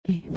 Hello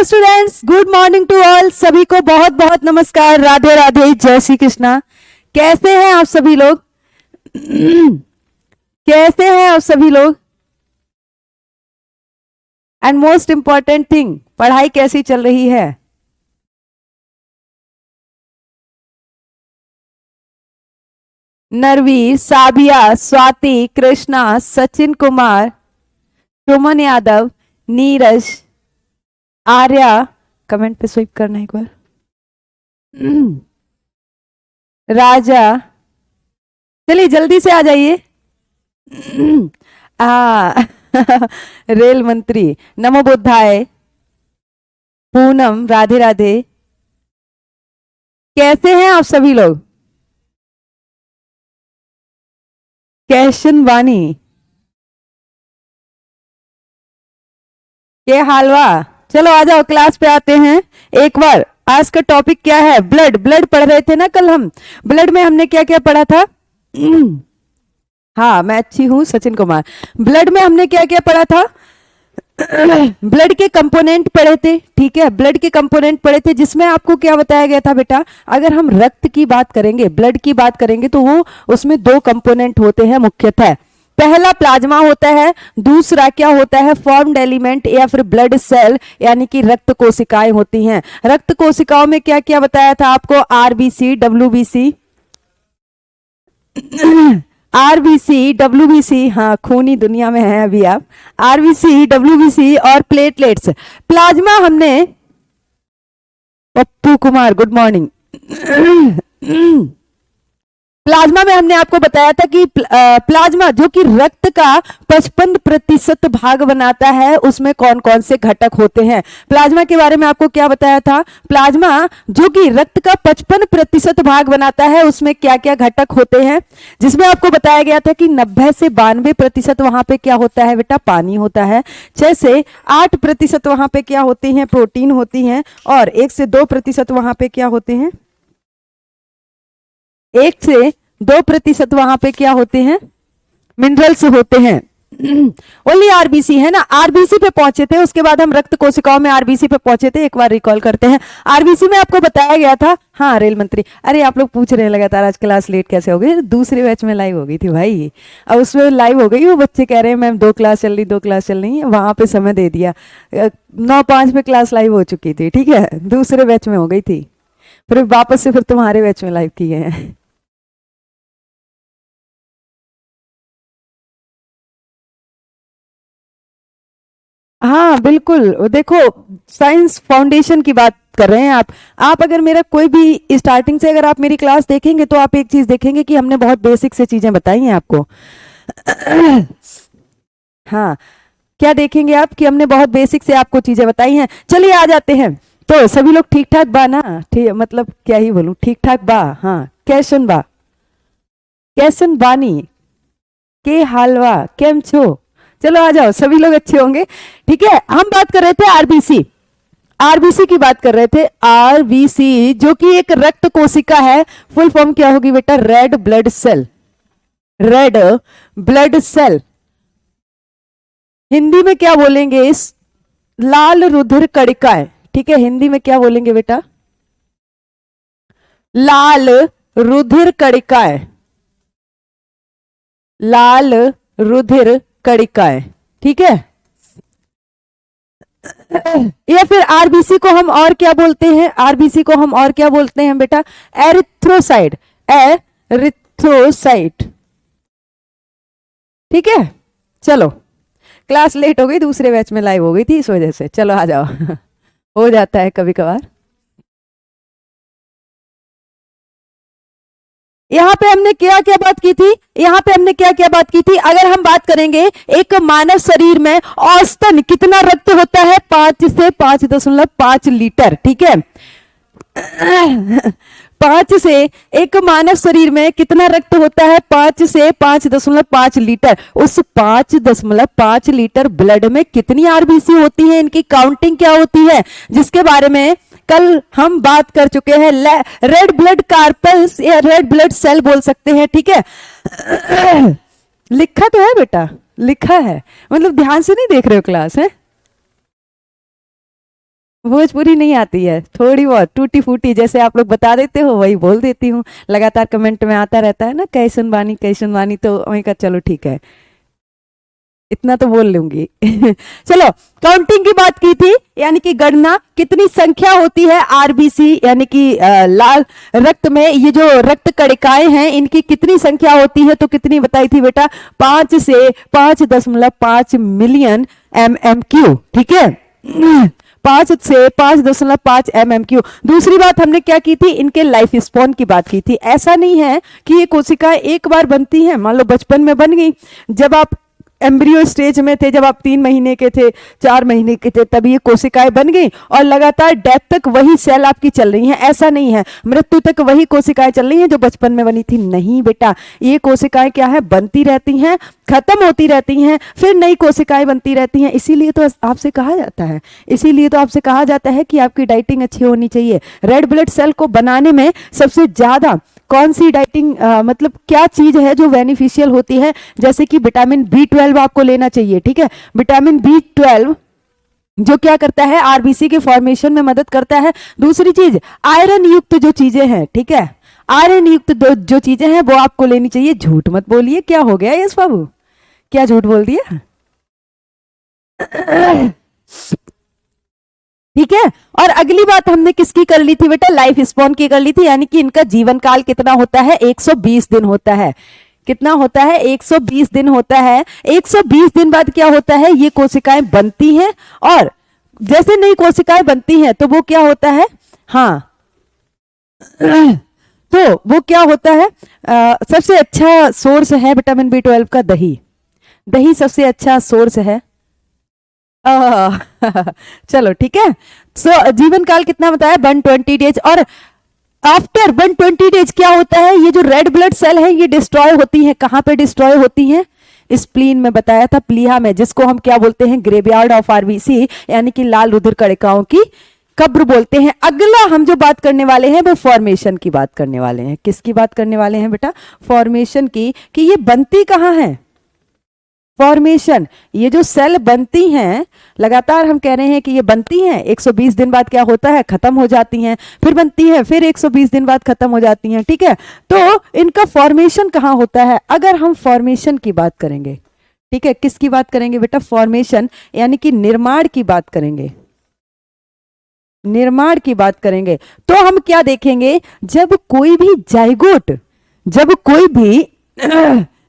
students, good morning to all. सभी को बहुत बहुत नमस्कार, राधे राधे, जय श्री कृष्णा। कैसे हैं आप सभी लोग? कैसे हैं आप सभी लोग? एंड मोस्ट इंपॉर्टेंट थिंग, पढ़ाई कैसी चल रही है? नरवीर, साबिया, स्वाति, कृष्णा, सचिन कुमार, सुमन यादव, नीरज, आर्या, कमेंट पे स्विप करना एक बार। राजा, चलिए जल्दी से आ जाइए। रेल मंत्री, नमो बुद्धाय, पूनम, राधे राधे। कैसे हैं आप सभी लोग? कैशन वानी, के हालवा। चलो आ जाओ, क्लास पे आते हैं एक बार। आज का टॉपिक क्या है? ब्लड। ब्लड पढ़ रहे थे ना कल हम। ब्लड में हमने क्या क्या पढ़ा था? हाँ, मैं अच्छी हूँ, सचिन कुमार। ब्लड में हमने क्या क्या पढ़ा था? ब्लड के कंपोनेंट पढ़े थे, ठीक है। ब्लड के कंपोनेंट पढ़े थे, जिसमें आपको क्या बताया गया था बेटा? अगर हम रक्त की बात करेंगे, ब्लड की बात करेंगे, तो वो उसमें दो कंपोनेंट होते हैं मुख्यतः। पहला प्लाज्मा होता है, दूसरा क्या होता है? फॉर्म्ड एलिमेंट या फिर ब्लड सेल, यानी कि रक्त कोशिकाएं होती हैं। रक्त कोशिकाओं में क्या क्या बताया था आपको? आरबीसी, डब्ल्यूबीसी, आरबीसी, डब्ल्यूबीसी, हाँ, खूनी दुनिया में है अभी आप। आरबीसी, डब्ल्यूबीसी और प्लेटलेट्स। प्लाज्मा हमने, Pappu Kumar, good morning. Plasma में हमने आपको बताया था कि प्लाज्मा जो कि रक्त का 55% भाग बनाता है, उसमें कौन कौन से घटक होते हैं। प्लाज्मा के बारे में आपको क्या बताया था? प्लाज्मा जो कि रक्त का 55% भाग बनाता है, उसमें क्या क्या घटक होते हैं, जिसमें आपको बताया गया था कि 90 से 92% वहां पे क्या होता है बेटा? पानी होता है। 6 से 8% वहां पे क्या होती हैं? प्रोटीन होती हैं। और 1 से 2% वहां पे क्या होते हैं? 1 से 2% वहां पे क्या होते हैं? मिनरल्स होते हैं। ओनली आरबीसी है ना। आरबीसी पे पहुंचे थे, उसके बाद हम रक्त कोशिकाओं में आरबीसी पे पहुंचे थे। एक बार रिकॉल करते हैं। आरबीसी में आपको बताया गया था, हाँ, रेल मंत्री। अरे आप लोग पूछ रहे हैं लगातार आज क्लास लेट कैसे हो गई? दूसरे बैच में लाइव हो गई थी भाई। अब उसमें लाइव हो गई, वो बच्चे कह रहे हैं मैम 2 क्लास चल रही, 2 क्लास चल रही है, वहां पे समय दे दिया। 9:05 पे क्लास लाइव हो चुकी थी, ठीक है। दूसरे बैच में हो गई थी, फिर वापस से फिर तुम्हारे बैच में लाइव किए हैं। हाँ बिल्कुल, देखो, साइंस फाउंडेशन की बात कर रहे हैं आप अगर मेरा कोई भी स्टार्टिंग से अगर आप मेरी क्लास देखेंगे, तो आप एक चीज देखेंगे कि हमने बहुत बेसिक से चीजें बताई हैं आपको। हाँ, क्या देखेंगे आप? कि हमने बहुत बेसिक से आपको चीजें बताई हैं। चलिए आ जाते हैं। तो सभी लोग ठीक ठाक बा ना? ठीक, मतलब क्या ही बोलूं, ठीक ठाक बा। हाँ, कैसन बा? कैसन बानी? के हालवा, केम छो? चलो आ जाओ, सभी लोग अच्छे होंगे, ठीक है। हम बात कर रहे थे आरबीसी। आरबीसी की बात कर रहे थे। आरबीसी जो कि एक रक्त कोशिका है, फुल फॉर्म क्या होगी बेटा? Red blood cell. Red blood cell. Hindi में क्या बोलेंगे? इस लाल रुधिर कणिकाएं, ठीक है। हिंदी में क्या बोलेंगे बेटा? लाल रुधिर कणिकाएं। लाल रुधिर कणिकाएं, ठीक है। या फिर आरबीसी को हम और क्या बोलते हैं? आरबीसी को हम और क्या बोलते हैं बेटा? एरिथ्रोसाइट। एरिथ्रोसाइट, ठीक है। चलो, क्लास लेट हो गई, दूसरे बैच में लाइव हो गई थी, इस वजह से। चलो आ जाओ। हो जाता है कभी कभार। यहाँ पे हमने क्या क्या बात की थी, यहाँ पे हमने क्या क्या बात की थी, अगर हम बात करेंगे एक मानव शरीर में औसतन कितना रक्त होता है, 5 से 5.5 लीटर, ठीक है। 5 से, एक मानव शरीर में कितना रक्त होता है, 5 से 5.5 लीटर। उस 5.5 लीटर ब्लड में कितनी आरबीसी होती है, इनकी काउंटिंग क्या होती है, जिसके बारे में कल हम बात कर चुके हैं। रेड ब्लड कार्पल्स या रेड ब्लड सेल बोल सकते हैं, ठीक है। लिखा तो है बेटा, लिखा है, मतलब ध्यान से नहीं देख रहे हो क्लास है। भोजपुरी नहीं आती है, थोड़ी बहुत टूटी फूटी, जैसे आप लोग बता देते हो वही बोल देती हूँ। लगातार कमेंट में आता रहता है ना, कैसन बानी कैसन बानी, तो वही का चलो ठीक है, इतना तो बोल लूंगी। चलो, काउंटिंग की बात की थी, यानी कि गणना, कितनी संख्या होती है आरबीसी यानी कि लाल रक्त में, ये जो रक्त कणिकाएं हैं इनकी कितनी संख्या होती है, तो कितनी बताई थी बेटा, 5 से 5.5 मिलियन MMQ, ठीक है। 5 से 5.5 MMQ। दूसरी बात हमने क्या की थी, इनके लाइफ स्पॉन की बात की थी। ऐसा नहीं है कि ये कोशिकाएं एक बार बनती हैं, मान लो बचपन में बन गई, जब आप एम्ब्रियो स्टेज में थे, जब आप 3 महीने के थे, 4 महीने के थे, तब ये कोशिकाएं बन गई और लगातार डेथ तक वही सेल आपकी चल रही हैं। ऐसा नहीं है मृत्यु तक वही कोशिकाएं चल रही हैं जो बचपन में बनी थी, नहीं बेटा, ये कोशिकाएं क्या है, बनती रहती हैं, खत्म होती रहती हैं, फिर नई कोशिकाएं बनती रहती हैं। इसीलिए तो आपसे कहा जाता है, इसीलिए तो आपसे कहा जाता है कि आपकी डाइटिंग अच्छी होनी चाहिए। रेड ब्लड सेल को बनाने में सबसे ज्यादा कौन सी डाइटिंग मतलब क्या चीज है जो बेनिफिशियल होती है, जैसे कि विटामिन B12 आपको लेना चाहिए, ठीक है। विटामिन B12 जो क्या करता है, आरबीसी के फॉर्मेशन में मदद करता है। दूसरी चीज, आयरन युक्त जो चीजें हैं, ठीक है, आयरन युक्त जो चीजें हैं वो आपको लेनी चाहिए। झूठ मत बोलिए, क्या हो गया यश बाबू, क्या झूठ बोल दिया। ठीक है। और अगली बात हमने किसकी कर ली थी बेटा, लाइफ स्पॉन की कर ली थी, यानी कि इनका जीवन काल कितना होता है, 120 दिन होता है। कितना होता है, 120 दिन होता है। 120 दिन बाद क्या होता है, ये कोशिकाएं बनती हैं, और जैसे नई कोशिकाएं बनती हैं तो वो क्या होता है, हाँ, तो वो क्या होता है, सबसे अच्छा सोर्स है विटामिन B12 का दही। दही सबसे अच्छा सोर्स है। चलो ठीक है। सो जीवन काल कितना बताया, 120 डेज। और आफ्टर 120 डेज क्या होता है, ये जो रेड ब्लड सेल है ये डिस्ट्रॉय होती है। कहां पे डिस्ट्रॉय होती है, स्प्लीन में बताया था, प्लीहा में, जिसको हम क्या बोलते हैं, ग्रेवयार्ड ऑफ आरबीसी, यानी कि लाल रुधिर कणिकाओं की कब्र बोलते हैं। अगला हम जो बात करने वाले हैं वो फॉर्मेशन की बात करने वाले हैं। किसकी बात करने वाले हैं बेटा, फॉर्मेशन की, कि ये बनती कहां है, फॉर्मेशन, ये जो सेल बनती हैं, लगातार हम कह रहे हैं कि ये बनती हैं, 120 दिन बाद क्या होता है, खत्म हो जाती हैं, फिर बनती हैं, फिर 120 दिन बाद खत्म हो जाती हैं, ठीक है। तो इनका फॉर्मेशन कहाँ होता है, अगर हम फॉर्मेशन की बात करेंगे, ठीक है, किसकी बात करेंगे बेटा, फॉर्मेशन यानी कि निर्माण की बात करेंगे, निर्माण की बात करेंगे, तो हम क्या देखेंगे, जब कोई भी जाइगोट, जब कोई भी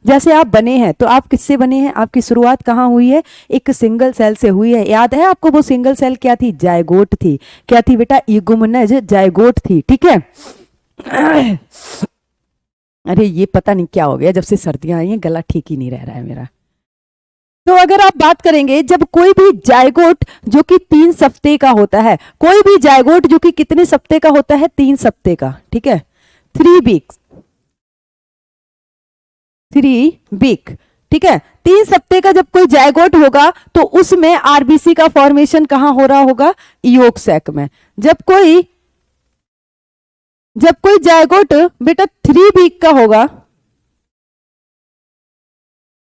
जैसे आप बने हैं, तो आप किससे बने हैं, आपकी शुरुआत कहाँ हुई है, एक सिंगल सेल से हुई है। याद है आपको वो सिंगल सेल क्या थी, जायगोट थी। क्या थी बेटा, इगुमनज जायगोट थी, ठीक है। अरे ये पता नहीं क्या हो गया, जब से सर्दियां आई हैं गला ठीक ही नहीं रह रहा है मेरा। तो अगर आप बात करेंगे, जब कोई भी जायगोट जो कि 3 सप्ताह का होता है, कोई भी जायगोट जो कि कितने सप्ताह का होता है, 3 सप्ताह का, ठीक है, 3 वीक्स, 3 वीक, ठीक है। 3 सप्ताह का जब कोई जायगोट होगा तो उसमें आरबीसी का फॉर्मेशन कहां हो रहा होगा, योग सैक में। जब कोई जायगोट बेटा 3 वीक का होगा,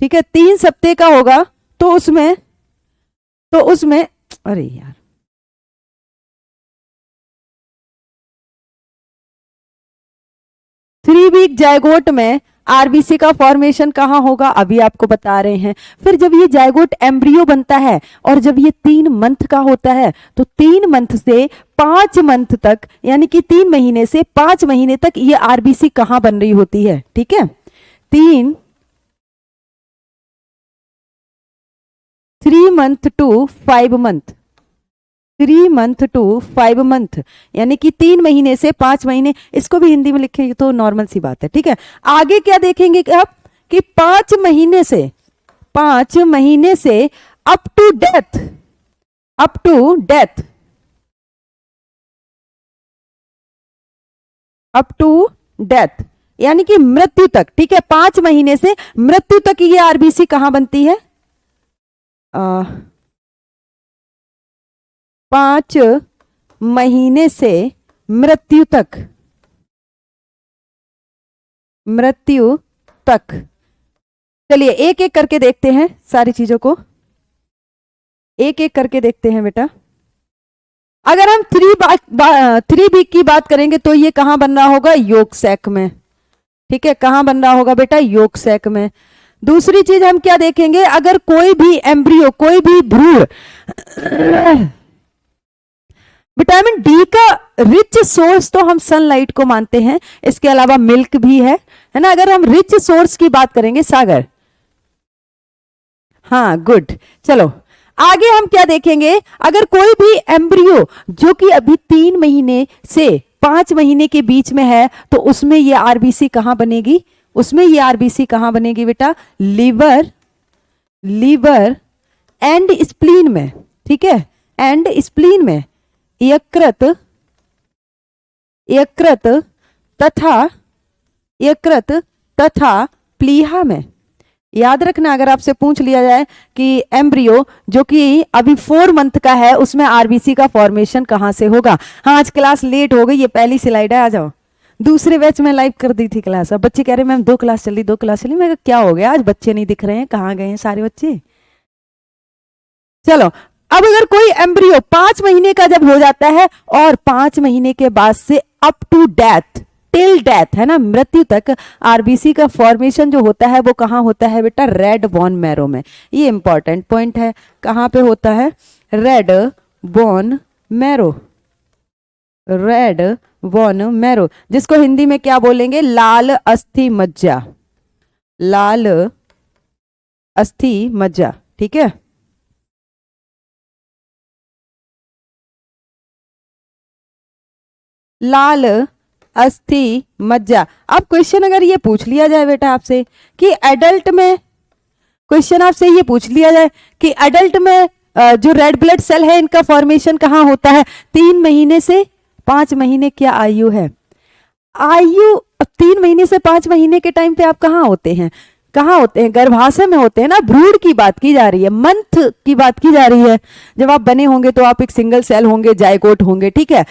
ठीक है, 3 सप्ताह का होगा, तो उसमें अरे यार, थ्री वीक जायगोट में आरबीसी का फॉर्मेशन कहां होगा, अभी आपको बता रहे हैं। फिर जब ये जायगोट एम्ब्रियो बनता है, और जब ये 3 मंथ का होता है, तो 3 मंथ से 5 मंथ तक, यानी कि 3 महीने से 5 महीने तक ये आरबीसी कहां बन रही होती है, ठीक है। 3 month to 5 month, 3 month to 5 month, यानी कि 3 महीने से 5 महीने, इसको भी हिंदी में लिखे तो नॉर्मल सी बात है, ठीक है। आगे क्या देखेंगे कि अब कि 5 महीने से up to death, up to death, up to death, यानी कि मृत्यु तक, ठीक है। 5 महीने से मृत्यु तक ये आरबीसी कहां बनती है? 5 महीने से मृत्यु तक, मृत्यु तक। चलिए एक एक करके देखते हैं, सारी चीजों को एक एक करके देखते हैं बेटा। अगर हम 3 बी की बात करेंगे तो ये कहां बन रहा होगा? योग सैक में, ठीक है। कहां बन रहा होगा बेटा? योग सैक में। दूसरी चीज हम क्या देखेंगे? अगर कोई भी एम्ब्रियो, कोई भी भ्रूण, विटामिन डी का रिच सोर्स तो हम सनलाइट को मानते हैं, इसके अलावा मिल्क भी है ना। अगर हम रिच सोर्स की बात करेंगे, सागर, हाँ गुड। चलो आगे हम क्या देखेंगे? अगर कोई भी एम्ब्रियो जो कि अभी 3 महीने से 5 महीने के बीच में है, तो उसमें ये आरबीसी कहां बनेगी? उसमें ये आरबीसी कहां बनेगी बेटा? लीवर, लीवर एंड स्प्लीन में, ठीक है, एंड स्प्लीन में, यकृत, यकृत तथा, यकृत तथा प्लीहा में। याद रखना, अगर आपसे पूछ लिया जाए कि एम्ब्रियो जो कि अभी 4 मंथ का है, उसमें आरबीसी का फॉर्मेशन कहां से होगा? हाँ आज क्लास लेट हो गई, ये पहली स्लाइड है, आ जाओ। दूसरे बैच में लाइव कर दी थी क्लास, अब बच्चे कह रहे मैम 2 क्लास चली, 2 क्लास चली। मैं क्या हो गया, आज बच्चे नहीं दिख रहे हैं, कहाँ गए हैं सारे बच्चे? चलो अब अगर कोई एम्ब्रियो 5 महीने का जब हो जाता है और 5 महीने के बाद से up to death, till death, है ना, मृत्यु तक, आरबीसी का फॉर्मेशन जो होता है वो कहां होता है बेटा? रेड बोन मैरो में। ये इंपॉर्टेंट पॉइंट है, कहां पे होता है? Red bone marrow, red bone marrow, जिसको हिंदी में क्या बोलेंगे? लाल अस्थि मज्जा, लाल अस्थि मज्जा, ठीक है। लाल अस्थि मज्जा। अब क्वेश्चन अगर ये पूछ लिया जाए बेटा आपसे कि एडल्ट में, क्वेश्चन आपसे ये पूछ लिया जाए कि एडल्ट में जो रेड ब्लड सेल है इनका फॉर्मेशन कहां होता है? 3 महीने से 5 महीने क्या आयु है? आयु 3 महीने से 5 महीने के टाइम पे आप कहाँ होते हैं? कहाँ होते हैं? गर्भाशय में होते हैं ना। भ्रूण की बात की जा रही है, मंथ की बात की जा रही है। जब आप बने होंगे तो आप एक सिंगल सेल होंगे, जायगोट होंगे, ठीक है।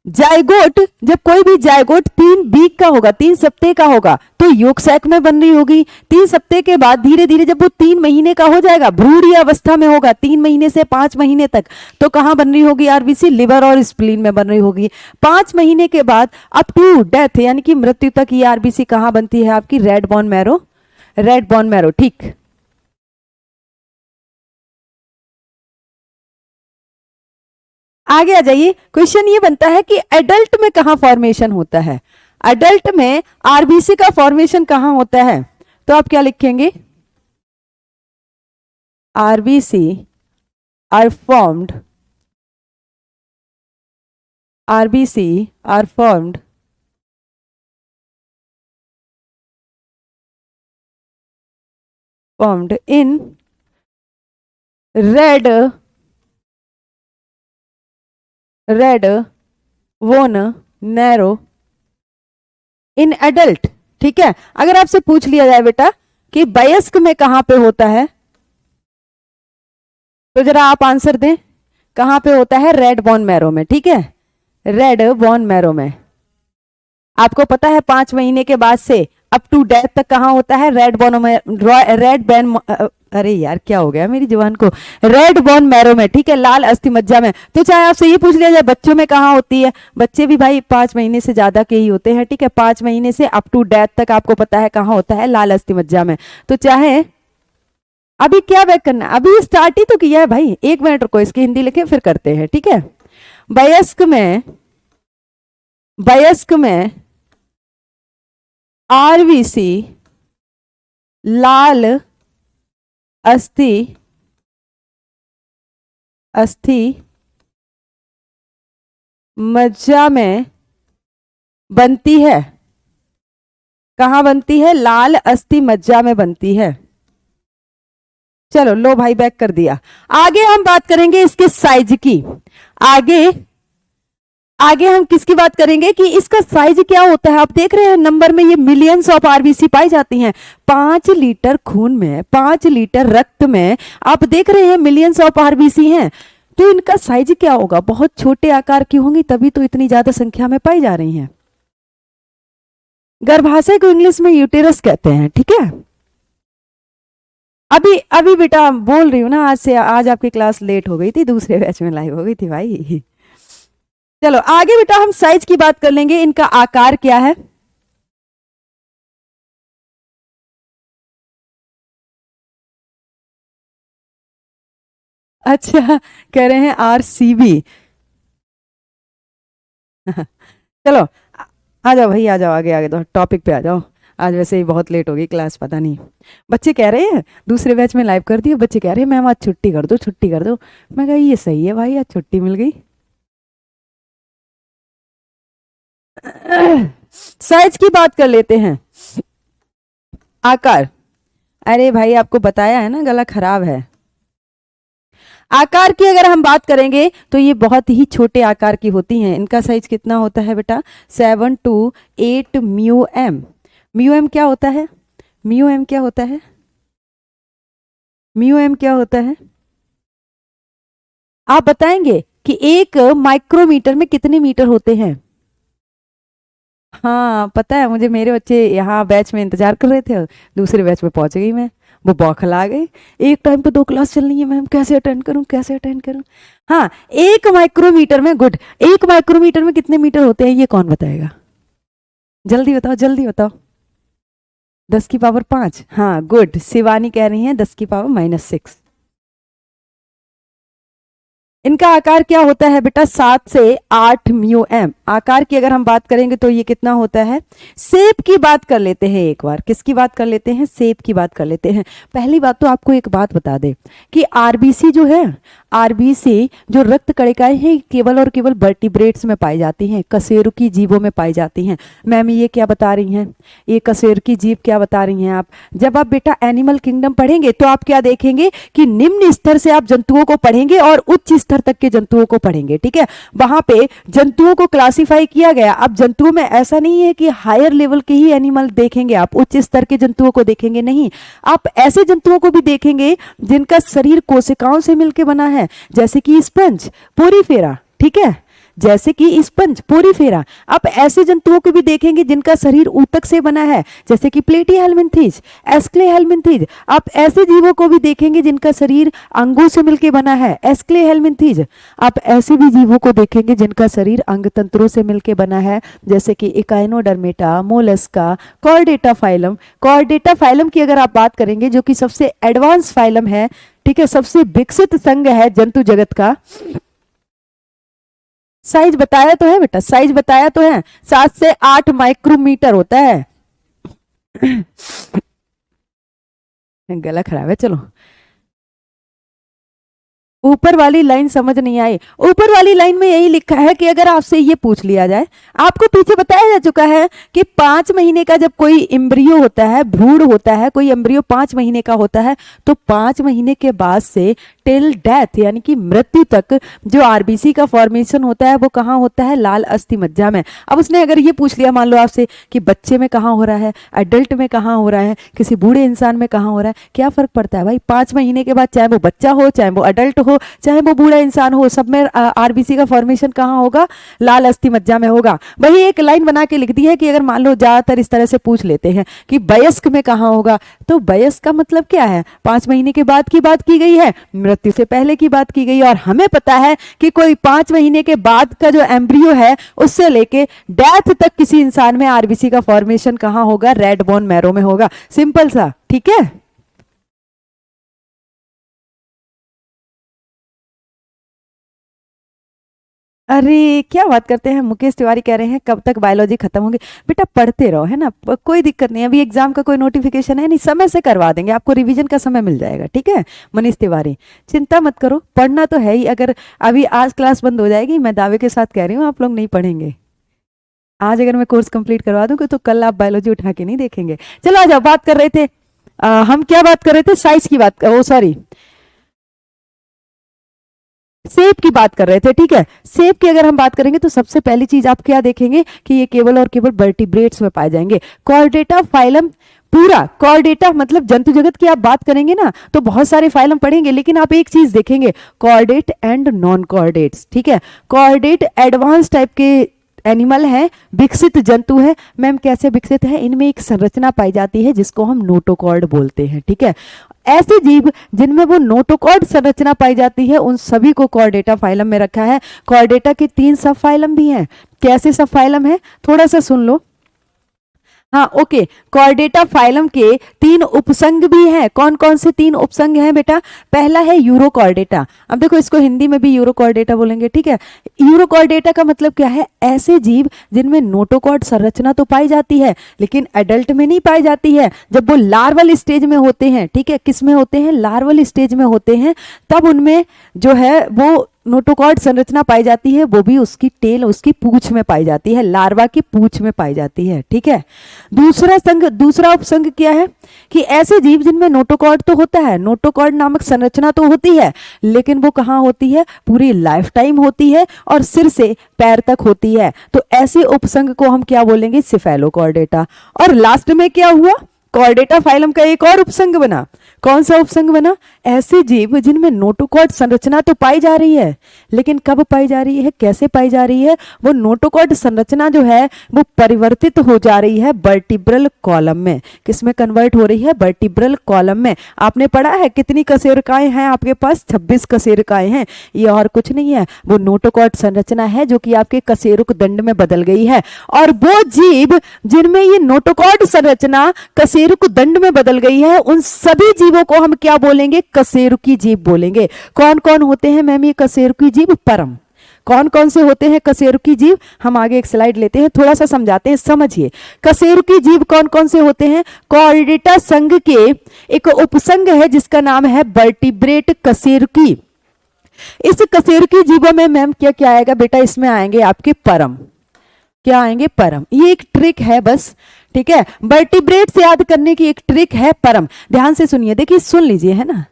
जायगोट, जब कोई भी जायगोट 3 वीक का होगा, 3 सप्ताह का होगा, तो योग सैक में बन रही होगी। 3 सप्ताह के बाद धीरे धीरे जब वो 3 महीने का हो जाएगा, भ्रूणीय अवस्था में होगा, 3 महीने से 5 महीने तक, तो कहां बन रही होगी आरबीसी? लिवर और स्प्लीन में बन रही होगी। 5 महीने के बाद अप टू डेथ, यानी कि मृत्यु तक, ये आरबीसी कहां बनती है आपकी? Red bone marrow, red bone marrow, ठीक। आगे आ जाइए, क्वेश्चन ये बनता है कि एडल्ट में कहां फॉर्मेशन होता है? एडल्ट में आरबीसी का फॉर्मेशन कहां होता है? तो आप क्या लिखेंगे? RBC are formed, RBC are formed formed in red, red bone marrow in adult, ठीक है। अगर आपसे पूछ लिया जाए बेटा कि वयस्क में कहां पे होता है, तो जरा आप आंसर दें, कहां पे होता है? रेड बोन मैरो में, ठीक है, रेड बोन मैरो में। आपको पता है 5 महीने के बाद से अप टू डेथ तक कहां होता है? रेड बोन में, रेड बैन, अरे यार क्या हो गया मेरी जुबान को, रेड बोन मैरो में, ठीक है, लाल अस्थि मज्जा में। तो चाहे आपसे ये पूछ लिया जाए बच्चों में कहां होती है, बच्चे भी भाई 5 महीने से ज्यादा के ही होते हैं, ठीक है। 5 महीने से अप टू डेथ तक आपको पता है कहां होता है? लाल अस्थि मज्जा में। तो चाहे अभी क्या बैक करना है, अभी स्टार्ट ही तो किया है भाई, 1 मिनट रुको, इसकी हिंदी लिखे फिर करते हैं, ठीक है। वयस्क में, वयस्क में आरबीसी लाल अस्थि, अस्थि मज्जा में बनती है। कहाँ बनती है? लाल अस्थि मज्जा में बनती है। चलो लो भाई, बैक कर दिया। आगे हम बात करेंगे इसके साइज की। आगे आगे हम किसकी बात करेंगे कि इसका साइज क्या होता है। आप देख रहे हैं नंबर में ये मिलियंस ऑफ आरबीसी पाई जाती हैं। 5 लीटर खून में, 5 लीटर रक्त में आप देख रहे हैं मिलियंस ऑफ आरबीसी हैं। तो इनका साइज क्या होगा? बहुत छोटे आकार की होंगी, तभी तो इतनी ज्यादा संख्या में पाई जा रही हैं। गर्भाशय को इंग्लिश में यूटेरस कहते हैं, ठीक है। अभी अभी बेटा बोल रही हूँ ना, आज आपकी क्लास लेट हो गई थी, दूसरे बैच में लाइव हो गई थी भाई। चलो आगे बेटा हम साइज की बात कर लेंगे। इनका आकार क्या है? अच्छा, कह रहे हैं आरसीबी। चलो आ जाओ भाई, आ जाओ, आगे आगे तो टॉपिक पे आ जाओ। आज वैसे ही बहुत लेट हो गई क्लास, पता नहीं। बच्चे कह रहे हैं दूसरे बैच में लाइव कर दिए, बच्चे कह रहे हैं मैम आज छुट्टी कर दो, छुट्टी कर दो। मैं कहा ये सही है भाई, आज छुट्टी मिल गई। साइज की बात कर लेते हैं। आकार, अरे भाई आपको बताया है ना, गला खराब है। आकार की अगर हम बात करेंगे तो ये बहुत ही छोटे आकार की होती हैं। इनका साइज कितना होता है बेटा? 7 to 8 mu m. Mu m क्या होता है? म्यू एम क्या होता है? म्यू एम क्या होता है? आप बताएंगे कि एक माइक्रोमीटर में कितने मीटर होते हैं? हाँ पता है मुझे, मेरे बच्चे यहाँ बैच में इंतजार कर रहे थे, दूसरे बैच में पहुंच गई मैं, वो बौखला गए। एक टाइम पे 2 क्लास चल रही है मैम, कैसे अटेंड करूं, कैसे अटेंड करूं। हाँ, 1 माइक्रोमीटर में, गुड, 1 माइक्रोमीटर में कितने मीटर होते हैं ये कौन बताएगा? जल्दी बताओ, जल्दी बताओ। 10 की पावर 5। हाँ गुड, शिवानी कह रही है 10 की पावर -6। इनका आकार क्या होता है बेटा? 7 से 8 म्यू एम। आकार की अगर हम बात करेंगे तो ये कितना होता है? शेप की बात कर लेते हैं एक बार। किसकी बात कर लेते हैं? शेप की बात कर लेते हैं। पहली बात तो आपको एक बात बता दे कि आरबीसी जो है, आरबीसी जो रक्त कणिकाएं हैं, केवल और केवल वर्टिब्रेट्स में पाई जाती हैं, कशेरुकी जीवों में पाई जाती हैं। मैम ये क्या बता रही हैं? ये कशेरुकी जीव क्या बता रही हैं आप? जब आप बेटा एनिमल किंगडम पढ़ेंगे तो आप क्या देखेंगे कि निम्न स्तर से आप जंतुओं को पढ़ेंगे और उच्च स्तर तक के जंतुओं को पढ़ेंगे, ठीक है। वहां पे जंतुओं को क्लासिफाई किया गया। अब जंतुओं में ऐसा नहीं है कि हायर लेवल के ही एनिमल देखेंगे, आप उच्च स्तर के जंतुओं को देखेंगे नहीं, आप ऐसे जंतुओं को भी देखेंगे जिनका शरीर कोशिकाओं से मिलकर बना है, जैसे कि स्पंज, पोरीफेरा, ठीक है, जैसे कि स्पंज, पोरीफेरा। आप ऐसे जंतुओं को भी देखेंगे जिनका शरीर ऊतक से बना है, जैसे कि प्लेटीहेल्मिन्थीज, एस्क्लेहेल्मिन्थीज। आप ऐसे जीवों को भी देखेंगे जिनका शरीर अंगों से मिलकर बना है, एस्क्लेहेल्मिन्थीज। आप ऐसे भी जीवों को देखेंगे जिनका शरीर अंग तंत्रों से मिलकर बना है, जैसे कि Echinodermata, Mollusca, Chordata phylum. Chordata phylum की अगर आप बात करेंगे, जो कि सबसे एडवांस फाइलम है, ठीक है, सबसे विकसित संघ है जंतु जगत का। साइज बताया तो है बेटा, साइज बताया तो है, 7 से 8 माइक्रोमीटर होता है। गला खराब है, चलो ऊपर वाली लाइन समझ नहीं आई। ऊपर वाली लाइन में यही लिखा है कि अगर आपसे ये पूछ लिया जाए, आपको पीछे बताया जा चुका है कि 5 महीने का जब कोई एम्ब्रियो होता है, भ्रूण होता है, कोई एम्ब्रियो 5 महीने का होता है, तो 5 महीने के बाद से टिल डेथ यानी कि मृत्यु तक जो आरबीसी का फॉर्मेशन होता है वो कहाँ होता है? लाल अस्थि मज्जा में। अब उसने अगर ये पूछ लिया मान लो आपसे कि बच्चे में कहाँ हो रहा है, एडल्ट में कहाँ हो रहा है, किसी बूढ़े इंसान में कहाँ हो रहा है, क्या फर्क पड़ता है भाई? 5 महीने के बाद चाहे वो बच्चा हो, चाहे वो अडल्ट हो, चाहे वो बूढ़ा इंसान हो, सब में आरबीसी का फॉर्मेशन कहाँ होगा? लाल अस्थि मज्जा में होगा। वही एक लाइन बना के लिख दी है कि अगर मान लो ज्यादातर इस तरह से पूछ लेते हैं कि वयस्क में कहाँ होगा, तो वयस्क का मतलब क्या है? 5 महीने के बाद की बात की गई है, मृत्यु से पहले की बात की गई। और हमें पता है कि कोई 5 महीने के बाद का जो एम्ब्रियो है उससे लेके डेथ तक किसी इंसान में आरबीसी का फॉर्मेशन कहाँ होगा? रेड बोन मैरो में होगा। सिंपल सा, ठीक है। अरे क्या बात करते हैं, मुकेश तिवारी कह रहे हैं कब तक बायोलॉजी खत्म होगी। बेटा पढ़ते रहो, है ना, कोई दिक्कत नहीं, अभी एग्जाम का कोई नोटिफिकेशन है नहीं, समय से करवा देंगे, आपको रिवीजन का समय मिल जाएगा, ठीक है। मनीष तिवारी, चिंता मत करो, पढ़ना तो है ही। अगर अभी आज क्लास बंद हो जाएगी, मैं दावे के साथ कह रही हूँ आप लोग नहीं पढ़ेंगे। आज अगर मैं कोर्स कंप्लीट करवा दूंगी तो कल आप बायोलॉजी उठा के नहीं देखेंगे। चलो आज आप बात कर रहे थे, हम क्या बात कर रहे थे, साइज की बात, ओ सॉरी, सेब की बात कर रहे थे, ठीक है। सेब की अगर हम बात करेंगे तो सबसे पहली चीज आप क्या देखेंगे कि ये केवल और केवल वर्टिब्रेट्स में पाए जाएंगे। कॉर्डेटा फाइलम, पूरा कॉर्डेटा मतलब जंतु जगत की आप बात करेंगे ना तो बहुत सारे फाइलम पढ़ेंगे, लेकिन आप एक चीज देखेंगे, कॉर्डेट एंड नॉन कॉर्डेट्स, ठीक है। कॉर्डेट एडवांस टाइप के एनिमल है, विकसित जंतु है। मैम कैसे विकसित है, इनमें एक संरचना पाई जाती है जिसको हम नोटोकॉर्ड बोलते हैं, ठीक है। ऐसे जीव जिनमें वो नोटोकॉर्ड संरचना पाई जाती है उन सभी को कॉर्डेटा फाइलम में रखा है। कॉर्डेटा के 3 सब फाइलम भी हैं। कैसे सब फाइलम है, थोड़ा सा सुन लो। हाँ ओके, कॉर्डेटा फाइलम के 3 उपसंग भी हैं। कौन कौन से 3 उपसंग हैं बेटा? पहला है यूरोकॉर्डेटा। अब देखो इसको हिंदी में भी यूरोकॉर्डेटा बोलेंगे, ठीक है। यूरोकॉर्डेटा का मतलब क्या है? ऐसे जीव जिनमें नोटोकॉर्ड संरचना तो पाई जाती है लेकिन एडल्ट में नहीं पाई जाती है। जब वो लार्वल स्टेज में होते हैं, ठीक है, किस में होते हैं? लार्वल स्टेज में होते हैं, तब उनमें जो है वो नोटोकॉर्ड संरचना पाई जाती है, वो भी उसकी टेल, उसकी पूंछ में पाई जाती है, लार्वा की पूंछ में पाई जाती है, ठीक है। दूसरा उपसंग क्या है कि ऐसे जीव जिनमें नोटोकॉर्ड तो होता है, नोटोकॉर्ड नामक संरचना तो होती है, लेकिन वो कहाँ होती है? पूरी लाइफ टाइम होती है और सिर से पैर तक होती है। तो ऐसे उपसंग को हम क्या बोलेंगे? सिफेलोकॉर्डेटा। और लास्ट में क्या हुआ? कॉर्डेटा फाइलम का एक और उपसंग बना। कौन सा उपसंग बना? ऐसे जीव जिनमें नोटोकॉर्ड संरचना तो पाई जा रही है, लेकिन कब पाई जा रही है, कैसे पाई जा रही है? वो नोटोकॉर्ड संरचना जो है वो परिवर्तित हो जा रही है वर्टिब्रल कॉलम में। किसमें कन्वर्ट हो रही है? वर्टिब्रल कॉलम में। आपने पढ़ा है कितनी कशेरुकाएं हैं आपके पास? 26 कशेरुकाएं हैं। ये और कुछ नहीं है, वो नोटोकॉर्ड संरचना है जो कि आपके कशेरुक दंड में बदल गई है। और वो जीव जिनमें ये नोटोकॉर्ड संरचना कशेरुक दंड में बदल गई है, उन सभी जीवों को हम क्या बोलेंगे? कशेरुकी जीव बोलेंगे। कौन कौन होते हैं मैम ये कशेरुकी जीव? परम। कौन कौन से होते हैं कशेरुकी जीव? हम आगे एक स्लाइड लेते हैं, थोड़ा सा समझाते हैं, समझिए। कशेरुकी जीव कौन कौन से होते हैं? कॉर्डेटा संघ के एक उपसंग है जिसका नाम है वर्टिब्रेट कशेरुकी। इस कशेरुकी जीवों में मैम क्या क्या आएगा बेटा? इसमें आएंगे आपके परम। क्या आएंगे? परम। ये एक ट्रिक है बस, ठीक है। वर्टिब्रेट से याद करने की एक ट्रिक है परम। ध्यान से सुनिए, देखिए सुन लीजिए, है ना।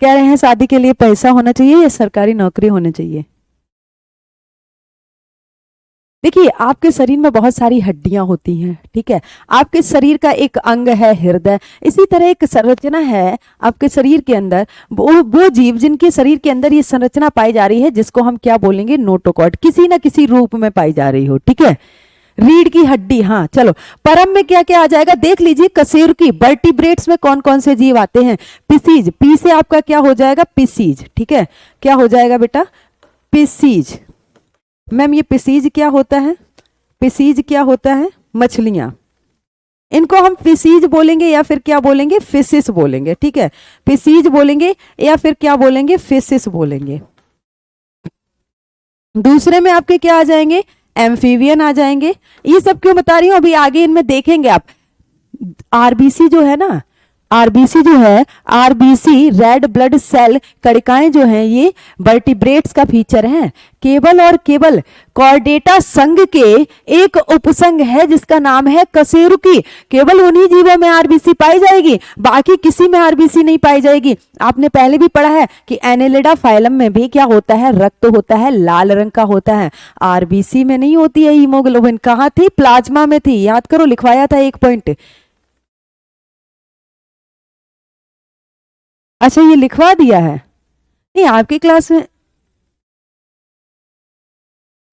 कह रहे हैं शादी के लिए पैसा होना चाहिए या सरकारी नौकरी होनी चाहिए? देखिए आपके शरीर में बहुत सारी हड्डियां होती हैं, ठीक है। आपके शरीर का एक अंग है हृदय, इसी तरह एक संरचना है आपके शरीर के अंदर। वो जीव जिनके शरीर के अंदर ये संरचना पाई जा रही है जिसको हम क्या बोलेंगे? नोटोकॉर्ड, किसी ना किसी रूप में पाई जा रही हो, ठीक है। रीढ़ की हड्डी, हाँ चलो। परम में क्या क्या आ जाएगा देख लीजिए। कशेरुकी वर्टिब्रेट्स में कौन कौन से जीव आते हैं? पिसीज, पी से आपका क्या हो जाएगा? पिसीज, ठीक है। क्या हो जाएगा बेटा? पिसीज। मैम ये पिसीज क्या होता है? पिसीज क्या होता है? मछलियां। इनको हम फिसीज बोलेंगे या फिर क्या बोलेंगे? फिशिस बोलेंगे, ठीक है। फिसीज बोलेंगे या फिर क्या बोलेंगे? फिशिस बोलेंगे। दूसरे में आपके क्या आ जाएंगे? एम्फीबियन आ जाएंगे। ये सब क्यों बता रही हूं? अभी आगे इनमें देखेंगे आप। आरबीसी जो है ना, आरबीसी जो है, आरबीसी रेड ब्लड सेल कणिकाएं जो हैं ये वर्टिब्रेट्स का फीचर हैं। केवल और केवल कॉर्डेटा संघ के एक उपसंघ है जिसका नाम है कशेरुकी। केवल उन्हीं जीवों में आरबीसी पाई जाएगी, बाकी किसी में आरबीसी नहीं पाई जाएगी। आपने पहले भी पढ़ा है कि एनेलिडा फाइलम में भी क्या होता है? रक्त होता है, लाल रंग का होता है। आरबीसी में नहीं होती है हीमोग्लोबिन। कहां थी? प्लाज्मा में थी। याद करो, लिखवाया था एक पॉइंट। अच्छा ये लिखवा दिया है? नहीं आपकी क्लास में,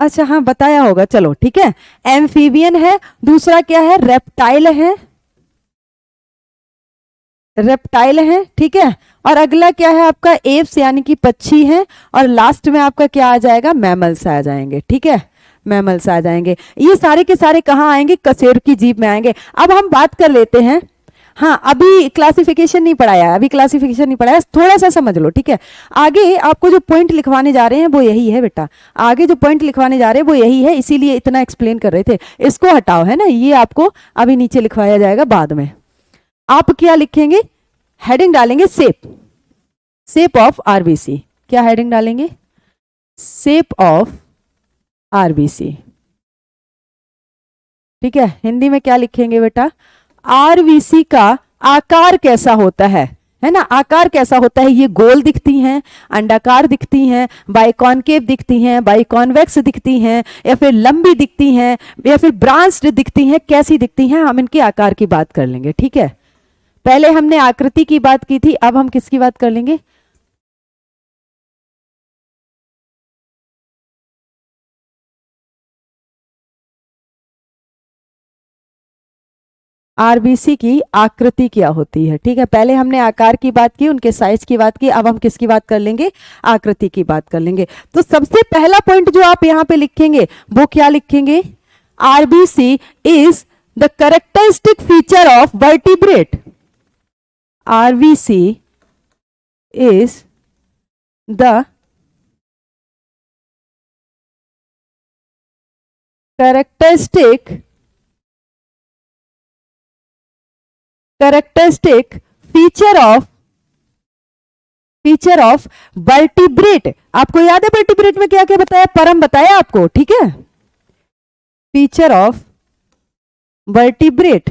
अच्छा हाँ बताया होगा, चलो ठीक है। एम्फीबियन है। दूसरा क्या है? रेप्टाइल है, रेप्टाइल है, ठीक है। और अगला क्या है आपका? एप्स यानी कि पक्षी है। और लास्ट में आपका क्या आ जाएगा? मैमल्स आ जाएंगे, ठीक है। मैमल्स आ जाएंगे। ये सारे के सारे कहाँ आएंगे? कशेरुकी जीव में आएंगे। अब हम बात कर लेते हैं, हाँ, अभी क्लासिफिकेशन नहीं पढ़ाया, अभी क्लासिफिकेशन नहीं पढ़ाया, थोड़ा सा समझ लो, ठीक है। आगे आपको जो पॉइंट लिखवाने जा रहे हैं वो यही है बेटा, आगे जो पॉइंट लिखवाने जा रहे हैं वो यही है, इसीलिए इतना एक्सप्लेन कर रहे थे। इसको हटाओ, है ना, ये आपको अभी नीचे लिखवाया जाएगा बाद में। आप क्या लिखेंगे, हेडिंग डालेंगे शेप, शेप ऑफ आरबीसी। क्या हेडिंग डालेंगे, शेप ऑफ आरबीसी, ठीक है। हिंदी में क्या लिखेंगे बेटा, आरबीसी का आकार कैसा होता है ना, आकार कैसा होता है। ये गोल दिखती हैं, अंडाकार दिखती हैं, बाइकॉनकेव दिखती हैं, बाइकॉन्वेक्स दिखती हैं, या फिर लंबी दिखती हैं, या फिर ब्रांच्ड दिखती हैं, कैसी दिखती हैं, हम इनके आकार की बात कर लेंगे, ठीक है। पहले हमने आकृति की बात की थी, अब हम किसकी बात कर लेंगे, आरबीसी की आकृति क्या होती है, ठीक है। पहले हमने आकार की बात की, उनके साइज की बात की, अब हम किसकी बात कर लेंगे, आकृति की बात कर लेंगे। तो सबसे पहला पॉइंट जो आप यहां पे लिखेंगे वो क्या लिखेंगे, RBC is the characteristic feature of vertebrate. RBC is the characteristic feature of vertebrate. आपको याद है वर्टिब्रेट में क्या क्या बताया, परम बताया आपको, ठीक है। फीचर ऑफ वर्टिब्रेट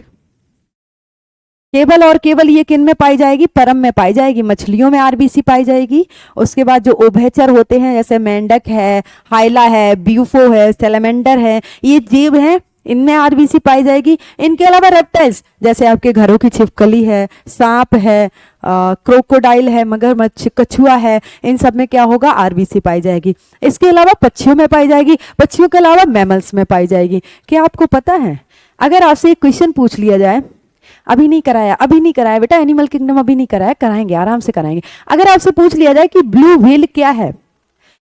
केवल और केवल ये किन में पाई जाएगी, परम में पाई जाएगी, मछलियों में आरबीसी पाई जाएगी। उसके बाद जो उभयचर होते हैं जैसे मेंढक है, हाइला है, ब्यूफो है, सैलमेंडर है, ये जीव हैं, इनमें आरबीसी पाई जाएगी। इनके अलावा रेप्टाइल्स जैसे आपके घरों की छिपकली है, सांप है, क्रोकोडाइल है, मगरमच्छ, कछुआ है, इन सब में क्या होगा, आरबीसी पाई जाएगी। इसके अलावा पक्षियों में पाई जाएगी, पक्षियों के अलावा मैमल्स में पाई जाएगी। क्या आपको पता है, अगर आपसे एक क्वेश्चन पूछ लिया जाए, अभी नहीं कराया बेटा, एनिमल किंगडम अभी नहीं कराया, कराएंगे, आराम से कराएंगे। अगर आपसे पूछ लिया जाए कि ब्लू व्हेल क्या है,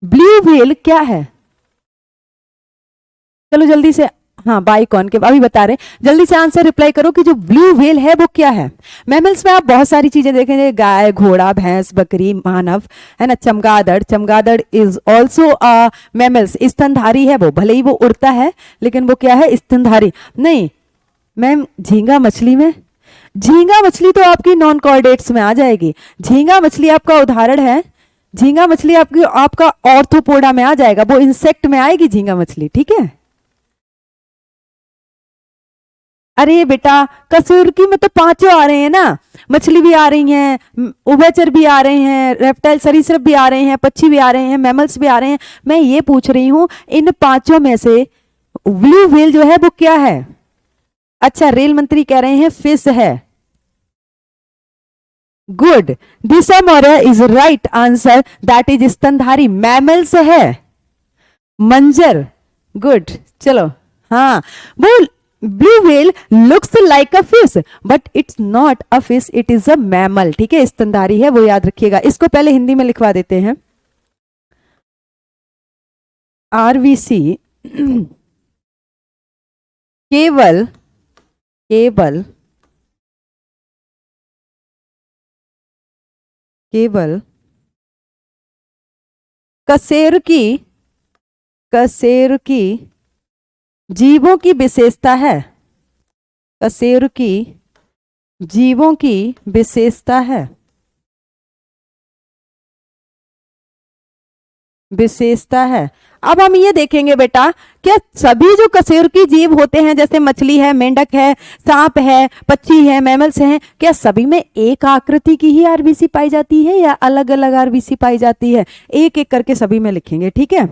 ब्लू व्हेल क्या है, चलो जल्दी से, हाँ बाइकॉन के अभी बता रहे, जल्दी से आंसर रिप्लाई करो कि जो ब्लू व्हेल है वो क्या है। मैमल्स में आप बहुत सारी चीजें देखेंगे, गाय, घोड़ा, भैंस, बकरी, मानव, है ना, चमगादड़ इज ऑल्सो मैमल्स, स्तनधारी है वो, भले ही वो उड़ता है लेकिन वो क्या है, स्तनधारी नहीं। मैम झींगा मछली में, झींगा मछली तो आपकी नॉन कॉर्डेट्स में आ जाएगी, झींगा मछली आपका उदाहरण है, झींगा मछली आपका ऑर्थोपोडा में आ जाएगा, वो इंसेक्ट में आएगी झींगा मछली, ठीक है। अरे बेटा कसूरकी में तो पांचों आ रहे हैं ना, मछली भी आ रही हैं, उभयचर भी आ रहे हैं, रेप्टाइल सरीसृप भी आ रहे हैं, पक्षी भी आ रहे हैं, मैमल्स भी आ रहे हैं। मैं ये पूछ रही हूं इन पांचों में से ब्लू व्हेल जो है वो क्या है। अच्छा रेल मंत्री कह रहे हैं फिश है, good, Disha Maurya is right answer, that is स्तनधारी, मैमल्स है, मंजर, गुड। चलो हाँ, बोल, blue whale looks like a fish but it's not a fish, it is a mammal, ठीक है, स्तनधारी है, वो याद रखिएगा। इसको पहले हिंदी में लिखवा देते हैं, आरबीसी केवल केवल केवल कशेरुकी जीवों की विशेषता है, कशेरुकी जीवों की विशेषता है, विशेषता है। अब हम ये देखेंगे बेटा, क्या सभी जो कशेरुकी जीव होते हैं जैसे मछली है, मेंढक है, सांप है, पक्षी है, मैमल्स हैं, क्या सभी में एक आकृति की ही आरबीसी पाई जाती है या अलग अलग आरबीसी पाई जाती है। एक एक करके सभी में लिखेंगे, ठीक है,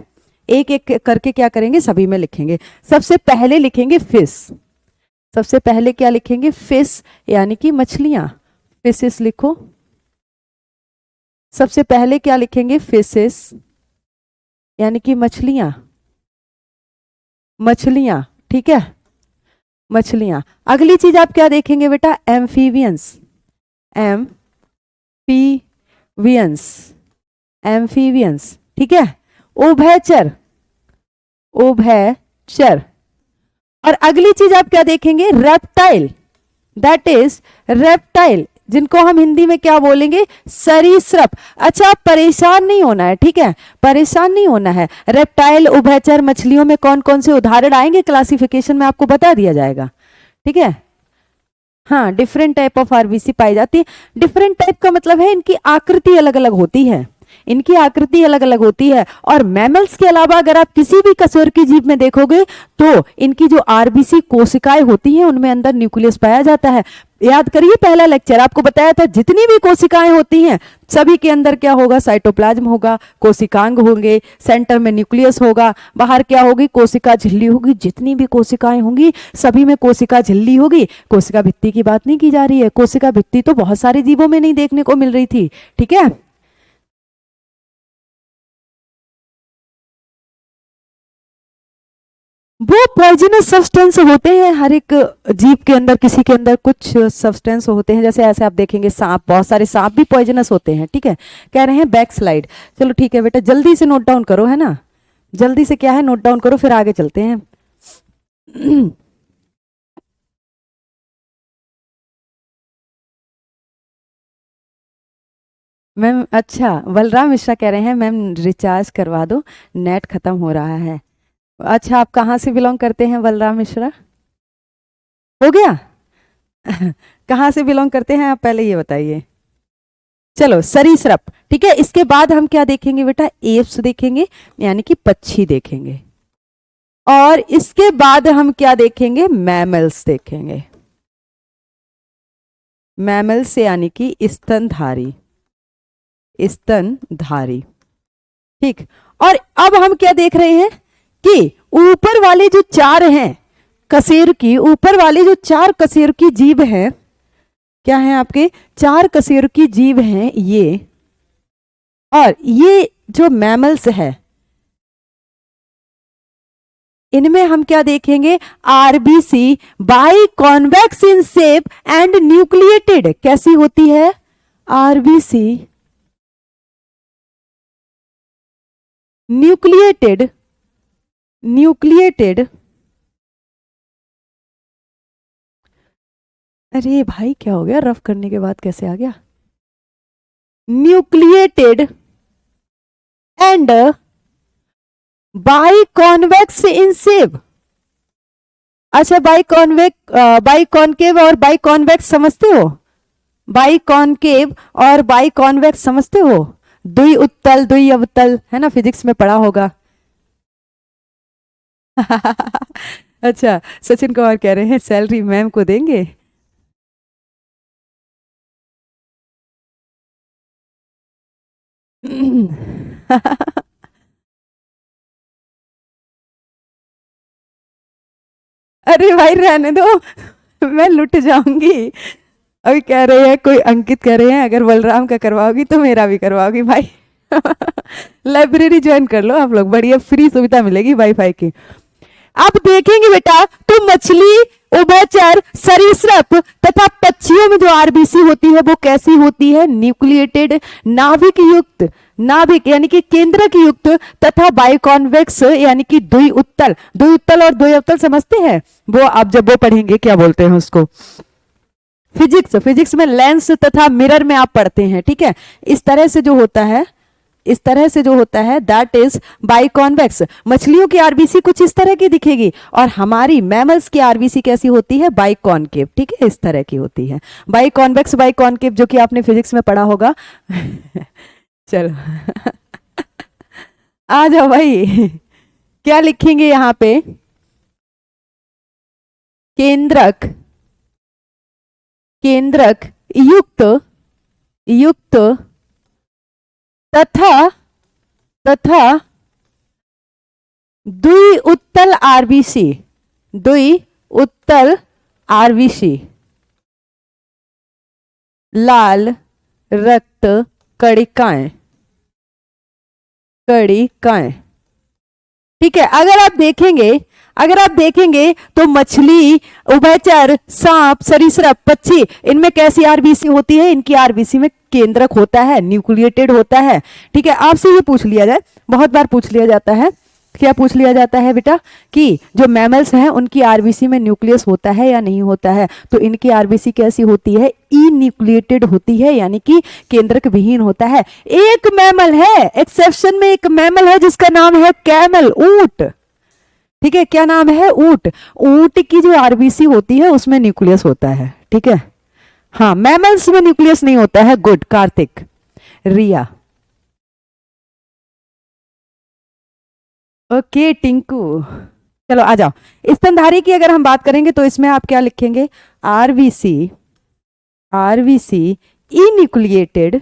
एक एक करके क्या करेंगे, सभी में लिखेंगे। सबसे पहले लिखेंगे फिश, सबसे पहले क्या लिखेंगे, फिश यानी कि मछलियां, फिशेस लिखो। सबसे पहले क्या लिखेंगे, फिशेस यानी कि मछलियां, मछलियां, ठीक है, मछलियां। अगली चीज आप क्या देखेंगे बेटा, एम्फीबियंस, एम्फीबियंस, एम्फीबियंस, ठीक है, उभयचर, उभयचर। और अगली चीज आप क्या देखेंगे, रेप्टाइल, दैट इज रेप्टाइल, जिनको हम हिंदी में क्या बोलेंगे, सरीसृप। अच्छा, आप परेशान नहीं होना है, ठीक है, परेशान नहीं होना है। रेप्टाइल, उभयचर मछलियों में कौन कौन से उदाहरण आएंगे क्लासिफिकेशन में आपको बता दिया जाएगा, ठीक है। हाँ, डिफरेंट टाइप ऑफ आरबीसी पाई जाती है। डिफरेंट टाइप का मतलब है इनकी आकृति अलग अलग होती है, इनकी आकृति अलग अलग होती है। और मैमल्स के अलावा अगर आप किसी भी कशेरुकी जीव में देखोगे तो इनकी जो आरबीसी कोशिकाएं होती हैं उनमें अंदर न्यूक्लियस पाया जाता है। याद करिए, पहला लेक्चर आपको बताया था जितनी भी कोशिकाएं होती हैं सभी के अंदर क्या होगा, साइटोप्लाज्म होगा, कोशिकांग होंगे, सेंटर में न्यूक्लियस होगा, बाहर क्या होगी, कोशिका झिल्ली होगी। जितनी भी कोशिकाएं होंगी सभी में कोशिका झिल्ली होगी। कोशिका भित्ति की बात नहीं की जा रही है, कोशिका भित्ति तो बहुत सारे जीवों में नहीं देखने को मिल रही थी, ठीक है। वो पॉइजनस सब्सटेंस होते हैं हर एक जीव के अंदर, किसी के अंदर कुछ सब्सटेंस होते हैं। जैसे ऐसे आप देखेंगे सांप, बहुत सारे सांप भी पॉइजनस होते हैं, ठीक है। कह रहे हैं बैक स्लाइड, चलो ठीक है बेटा, जल्दी से नोट डाउन करो, है ना, जल्दी से क्या है नोट डाउन करो, फिर आगे चलते हैं। मैम, अच्छा, बलराम मिश्रा कह रहे हैं मैम रिचार्ज करवा दो, नेट खत्म हो रहा है। अच्छा, आप कहाँ से बिलोंग करते हैं बलराम मिश्रा? हो गया? कहाँ से बिलोंग करते हैं आप, पहले ये बताइए। चलो, सरीसृप, ठीक है। इसके बाद हम क्या देखेंगे बेटा, एप्स देखेंगे, यानी कि पक्षी देखेंगे। और इसके बाद हम क्या देखेंगे, मैमल्स देखेंगे। मैमल्स यानी कि स्तनधारी, स्तनधारी, ठीक। और अब हम क्या देख रहे हैं कि ऊपर वाले जो चार हैं कशेरुकी, ऊपर वाले जो चार कशेरुकी जीव हैं, क्या हैं आपके, चार कशेरुकी जीव हैं ये। और ये जो मैमल्स है इनमें हम क्या देखेंगे, RBC by convex in shape and nucleated. कैसी होती है आरबीसी, न्यूक्लिएटेड, न्यूक्लिएटेड। अरे भाई क्या हो गया, रफ करने के बाद कैसे आ गया, nucleated and by convex in shape. अच्छा, बाई कॉनकेव और बाई कॉन्वेक्स समझते हो, बाई कॉनकेव और बाई कॉन्वेक्स समझते हो, द्वि उत्तल द्वि अवतल, है ना, फिजिक्स में पढ़ा होगा। अच्छा, सचिन कुमार कह रहे हैं सैलरी मैम को देंगे। अरे भाई रहने दो, मैं लुट जाऊंगी। अभी कह रहे हैं कोई, अंकित कह रहे हैं अगर बलराम का करवाओगी तो मेरा भी करवाओगी भाई। लाइब्रेरी ज्वाइन कर लो आप लोग, बढ़िया फ्री सुविधा मिलेगी वाईफाई की। अब देखेंगे बेटा तो मछली, उभयचर, सरीसृप तथा पक्षियों में जो आरबीसी होती है वो कैसी होती है, न्यूक्लिएटेड, नाभिक युक्त, नाभिक यानी कि केंद्रक युक्त, तथा बाइकॉन्वेक्स यानी कि द्वि उत्तल। द्वि उत्तल और द्वि अवतल समझते हैं, वो आप जब वो पढ़ेंगे क्या बोलते हैं उसको, फिजिक्स में लेंस तथा मिरर में आप पढ़ते हैं, ठीक है। इस तरह से जो होता है, इस तरह से जो होता है दैट इज बाइकॉन्वेक्स। मछलियों की आरबीसी कुछ इस तरह की दिखेगी और हमारी मैमल्स की आरबीसी कैसी होती है, बाइकॉनकेव, ठीक है, इस तरह की होती है। बाइकॉन्वेक्स बाइकॉनकेव जो कि आपने फिजिक्स में पढ़ा होगा। चलो आ जाओ भाई, क्या लिखेंगे यहां पे, केंद्रक, केंद्रक युक्त, युक्त तथा द्वि उत्तल आरबीसी, द्वि उत्तल आरबीसी, लाल रक्त कणिकाएं, कणिकाएं, ठीक है। अगर आप देखेंगे तो मछली, उभयचर, सांप, सरीसृप, पक्षी, इनमें कैसी आरबीसी होती है, इनकी आरबीसी में केंद्रक होता है, न्यूक्लिएटेड होता है, ठीक है। आपसे ये पूछ लिया जाए, बहुत बार पूछ लिया जाता है क्या पूछ लिया जाता है बेटा कि जो मैमल्स हैं उनकी आरबीसी में न्यूक्लियस होता है या नहीं होता है। तो इनकी आरबीसी कैसी होती है, इन्यूक्लिएटेड होती है, यानी कि केंद्रक विहीन होता है। एक मैमल है, एक्सेप्शन में एक मैमल है जिसका नाम है कैमल, ऊंट। ठीक है, क्या नाम है, ऊंट। ऊंट की जो आरबीसी होती है उसमें न्यूक्लियस होता है। ठीक है, हाँ, मैमल्स में न्यूक्लियस नहीं होता है। गुड कार्तिक। रिया, ओके टिंकू, चलो आ जाओ। स्तनधारी की अगर हम बात करेंगे तो इसमें आप क्या लिखेंगे, आरबीसी, आरबीसी इन्यूक्लिएटेड,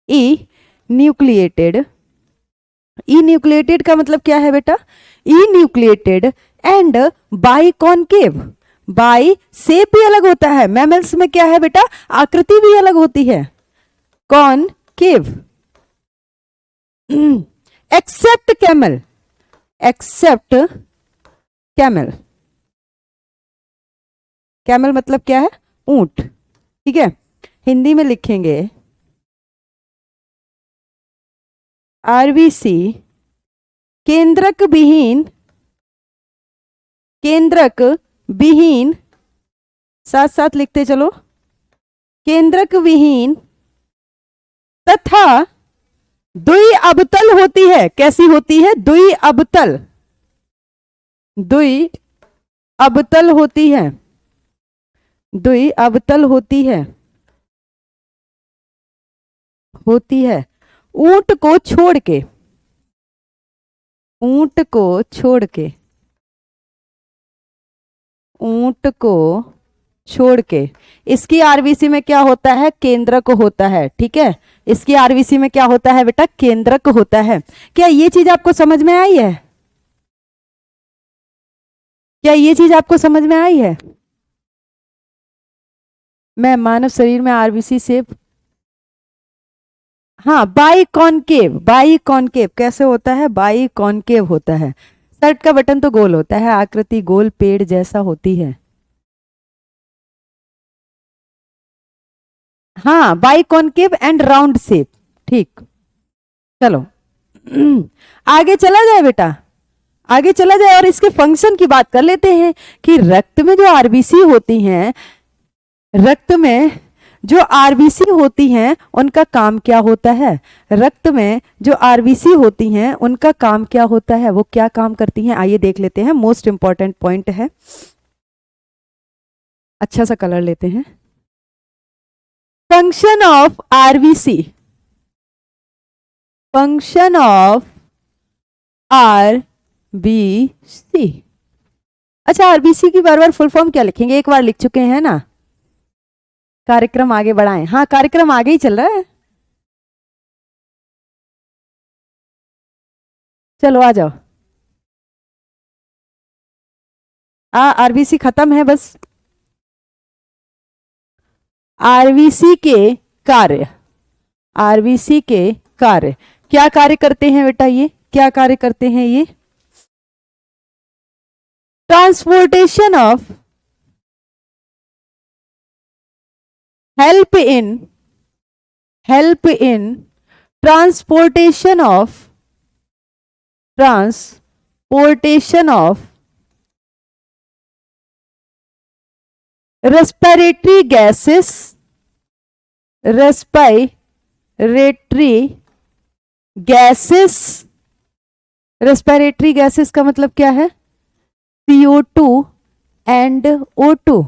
इन्यूक्लिएटेड, इन्यूक्लिएटेड का मतलब क्या है बेटा, enucleated and biconcave. By shape भी अलग होता है, मैमल्स में क्या है बेटा, आकृति भी अलग होती है, concave. Except camel, except camel, camel मतलब क्या है, ऊंट। ठीक है, हिंदी में लिखेंगे आरबीसी केंद्रक विहीन, केंद्रक विहीन, साथ साथ लिखते चलो, केंद्रक विहीन तथा द्वि अबतल होती है। कैसी होती है, द्वि अबतल, द्वि अबतल होती है, द्वि अबतल होती है, होती है। ऊंट को छोड़ के, ऊंट को छोड़ के, ऊंट को छोड़ के इसकी आरबीसी में क्या होता है, केंद्रक होता है। ठीक है, इसकी आरबीसी में क्या होता है बेटा, केंद्रक होता है। क्या ये चीज आपको समझ में आई है, क्या ये चीज आपको समझ में आई है। मैं मानव शरीर में आरबीसी से, हाँ, बाई कॉनकेव, बाई कॉनकेव कैसे होता है, बाई कॉनकेव होता है। शर्ट का बटन तो गोल होता है, आकृति गोल पेड़ जैसा होती है। हाँ, by concave and round shape. ठीक, चलो आगे चला जाए बेटा, आगे चला जाए और इसके फंक्शन की बात कर लेते हैं कि रक्त में जो आरबीसी होती हैं, रक्त में जो आरबीसी होती हैं उनका काम क्या होता है, रक्त में जो आरबीसी होती हैं उनका काम क्या होता है, वो क्या काम करती हैं, आइए देख लेते हैं। मोस्ट इंपॉर्टेंट पॉइंट है, अच्छा सा कलर लेते हैं। Function of RBC, function of RBC. अच्छा, आरबीसी की बार बार फुल फॉर्म क्या लिखेंगे, एक बार लिख चुके हैं ना। कार्यक्रम आगे बढ़ाएं, हाँ कार्यक्रम आगे ही चल रहा है, चलो आ जाओ। आरबीसी खत्म है बस। आरबीसी के कार्य, आरबीसी के कार्य, क्या कार्य करते हैं बेटा, ये क्या कार्य करते हैं, ये transportation of, help in, help in transportation of, transportation of respiratory gases, respiratory gases, respiratory gases का मतलब क्या है, CO2 एंड O2।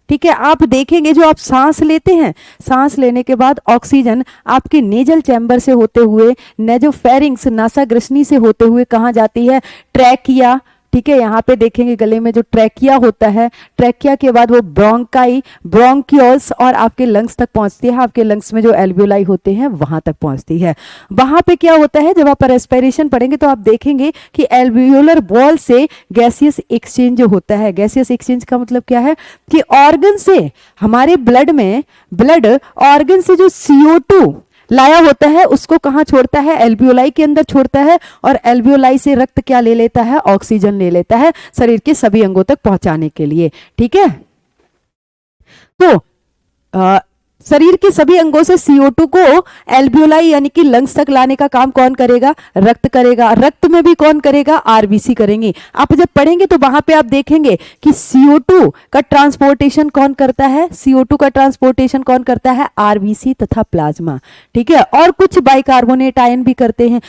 ठीक है, आप देखेंगे जो आप सांस लेते हैं, सांस लेने के बाद ऑक्सीजन आपके नेजल चैम्बर से होते हुए, नेजोफेरिंग्स नासाग्रसनी से होते हुए कहाँ जाती है, ट्रैकिया। ठीक है, यहाँ पे देखेंगे गले में जो ट्रैकिया होता है, ट्रैकिया के बाद वो ब्रोंकाई, ब्रोंकियोल्स और आपके लंग्स तक पहुंचती है। आपके लंग्स में जो एल्वियोलाई होते हैं वहां तक पहुंचती है। वहां पे क्या होता है, जब आप रेस्पिरेशन पढ़ेंगे तो आप देखेंगे कि एल्वियोलर वॉल से गैसियस एक्सचेंज होता है। गैसियस एक्सचेंज का मतलब क्या है कि ऑर्गन से, हमारे ब्लड में, ब्लड ऑर्गन से जो CO2 लाया होता है उसको कहाँ छोड़ता है, एल्वियोलाई के अंदर छोड़ता है, और एल्वियोलाई से रक्त क्या ले लेता है, ऑक्सीजन ले लेता है शरीर के सभी अंगों तक पहुंचाने के लिए। ठीक है, तो शरीर के सभी अंगों से CO2 को एल्वियोलाई यानी कि लंग्स तक लाने का काम कौन करेगा? रक्त करेगा। रक्त में भी कौन करेगा? आरबीसी करेंगे। आप जब पढ़ेंगे तो वहां पे आप देखेंगे कि CO2 का ट्रांसपोर्टेशन कौन करता है? CO2 का ट्रांसपोर्टेशन कौन करता है? आरबीसी तथा प्लाज्मा। ठीक है, और कुछ बाइकार्बोनेट आयन भी करते हैं।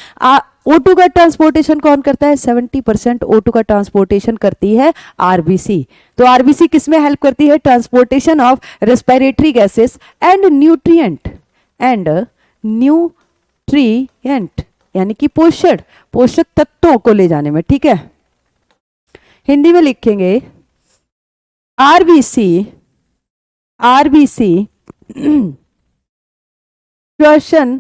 O2 का ट्रांसपोर्टेशन कौन करता है? 70% O2 का ट्रांसपोर्टेशन करती है आरबीसी। तो आरबीसी किस में हेल्प करती है? Transportation of respiratory gases and nutrient यानी कि पोषक तत्वों को ले जाने में। ठीक है, हिंदी में लिखेंगे आरबीसी श्वसन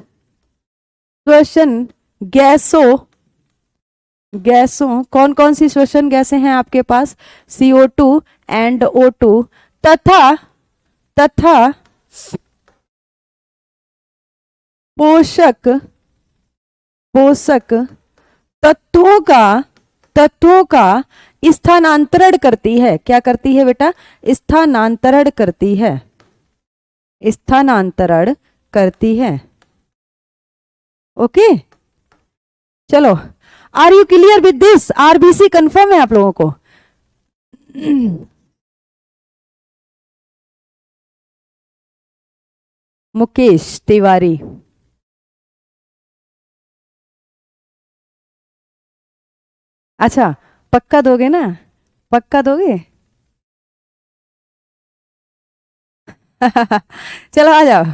गैसों कौन कौन सी श्वसन गैसें हैं आपके पास? CO2 एंड O2 तथा पोषक तत्वों का स्थानांतरण करती है। क्या करती है बेटा? स्थानांतरण करती है। ओके, चलो, are you clear with this? RBC confirm है आप लोगों को? मुकेश तिवारी, अच्छा पक्का दोगे ना? पक्का दोगे? चलो आ जाओ।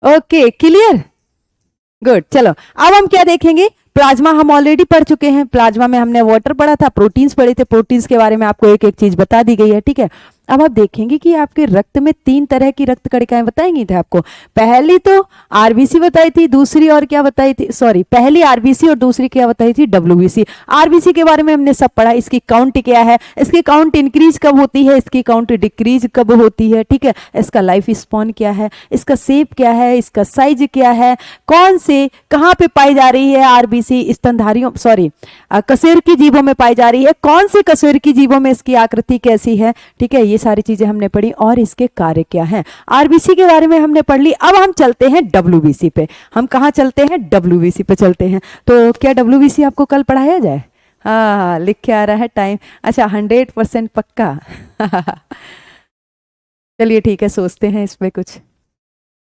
Okay, clear, good. चलो अब हम क्या देखेंगे? प्लाज्मा हम ऑलरेडी पढ़ चुके हैं। प्लाज्मा में हमने वाटर पढ़ा था, प्रोटीन्स पढ़े थे। प्रोटीन्स के बारे में आपको एक एक चीज बता दी गई है। ठीक है, अब आप देखेंगे कि आपके रक्त में 3 तरह की रक्त कणिकाएं बताई गई थी आपको। पहली तो आरबीसी बताई थी, दूसरी और क्या बताई थी? सॉरी, पहली आरबीसी और दूसरी क्या बताई थी? डब्ल्यूबीसी। आरबीसी के बारे में हमने सब पढ़ा। इसकी काउंट क्या है, इसकी काउंट इंक्रीज कब होती है, इसकी काउंट डिक्रीज कब होती है। ठीक है, इसका लाइफ स्पॉन क्या है, इसका शेप क्या है, इसका साइज क्या है, कौन से कहां पे पाई जा रही है आरबीसी? स्तनधारियों, सॉरी, कशेरुकी जीवों में पाई जा रही है। कौन से कशेरुकी जीवों में इसकी आकृति कैसी है? ठीक है, ये सारी चीजें हमने पढ़ी और इसके कार्य क्या हैं। आरबीसी के बारे में हमने पढ़ ली। अब हम चलते हैं डब्ल्यूबीसी पे। हम कहां चलते हैं? डब्ल्यूबीसी पे चलते हैं। तो क्या डब्ल्यूबीसी आपको कल पढ़ाया जाए? हाँ, लिख के आ रहा है टाइम। अच्छा, 100% पक्का। चलिए ठीक है, सोचते हैं इसमें कुछ।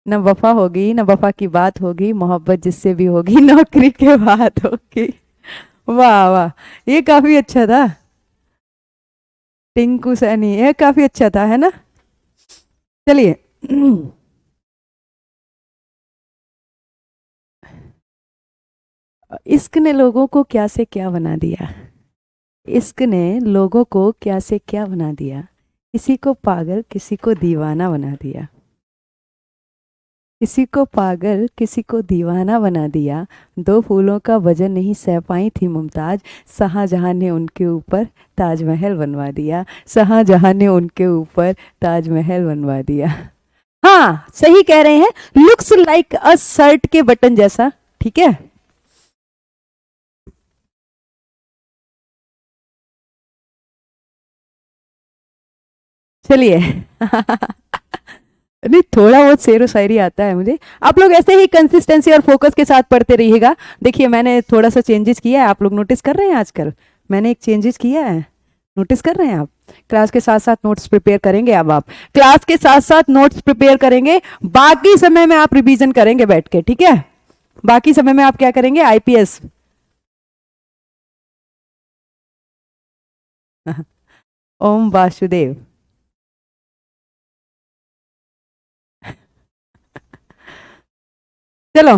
न वफा होगी, न वफा की बात होगी, मोहब्बत जिससे भी होगी, नौकरी के बाद होगी। वाह वाह, ये काफी अच्छा था। टिंकू सैनी, ये काफी अच्छा था, है ना? चलिए, इश्क ने लोगों को क्या से क्या बना दिया। इश्क ने लोगों को क्या से क्या बना दिया। किसी को पागल, किसी को दीवाना बना दिया। किसी को पागल, किसी को दीवाना बना दिया। 2 फूलों का वजन नहीं सह पाई थी मुमताज, शाहजहां ने उनके ऊपर ताजमहल बनवा दिया। शाहजहां ने उनके ऊपर ताजमहल बनवा दिया। हाँ, सही कह रहे हैं, लुक्स लाइक अ शर्ट के बटन जैसा। ठीक है, चलिए। नहीं, थोड़ा बहुत शेरो शायरी आता है मुझे। आप लोग ऐसे ही कंसिस्टेंसी और फोकस के साथ पढ़ते रहिएगा। देखिए, मैंने थोड़ा सा चेंजेस किया है, आप लोग नोटिस कर रहे हैं? आजकल मैंने एक चेंजेस किया है, नोटिस कर रहे हैं आप? क्लास के साथ साथ नोट्स प्रिपेयर करेंगे। अब आप क्लास के साथ साथ नोट्स प्रिपेयर करेंगे, बाकी समय में आप रिवीजन करेंगे बैठ के। ठीक है, बाकी समय में आप क्या करेंगे? आईपीएस। ओम वासुदेव। चलो,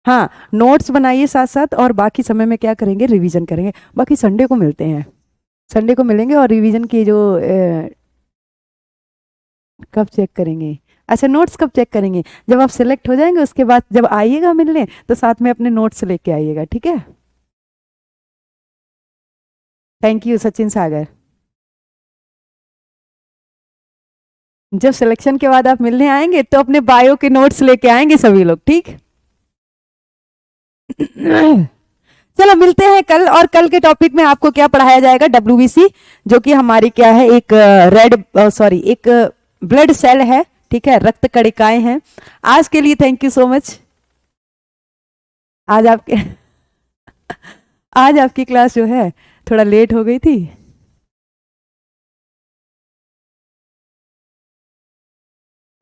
हाँ, नोट्स बनाइए साथ साथ, और बाकी समय में क्या करेंगे? रिवीजन करेंगे। बाकी संडे को मिलते हैं, संडे को मिलेंगे और रिवीजन की जो कब चेक करेंगे? अच्छा, नोट्स कब चेक करेंगे? जब आप सिलेक्ट हो जाएंगे, उसके बाद जब आइएगा मिलने तो साथ में अपने नोट्स लेके आइएगा। ठीक है, थैंक यू सचिन सागर। जब सिलेक्शन के बाद आप मिलने आएंगे तो अपने बायो के नोट्स लेके आएंगे सभी लोग। ठीक, चलो मिलते हैं कल, और कल के टॉपिक में आपको क्या पढ़ाया जाएगा, डब्ल्यूबीसी, जो कि हमारी क्या है, एक रेड सॉरी एक ब्लड सेल है, ठीक है, रक्त कणिकाएं हैं। आज के लिए थैंक यू सो मच। आज आपके आज आपकी क्लास जो है थोड़ा लेट हो गई थी।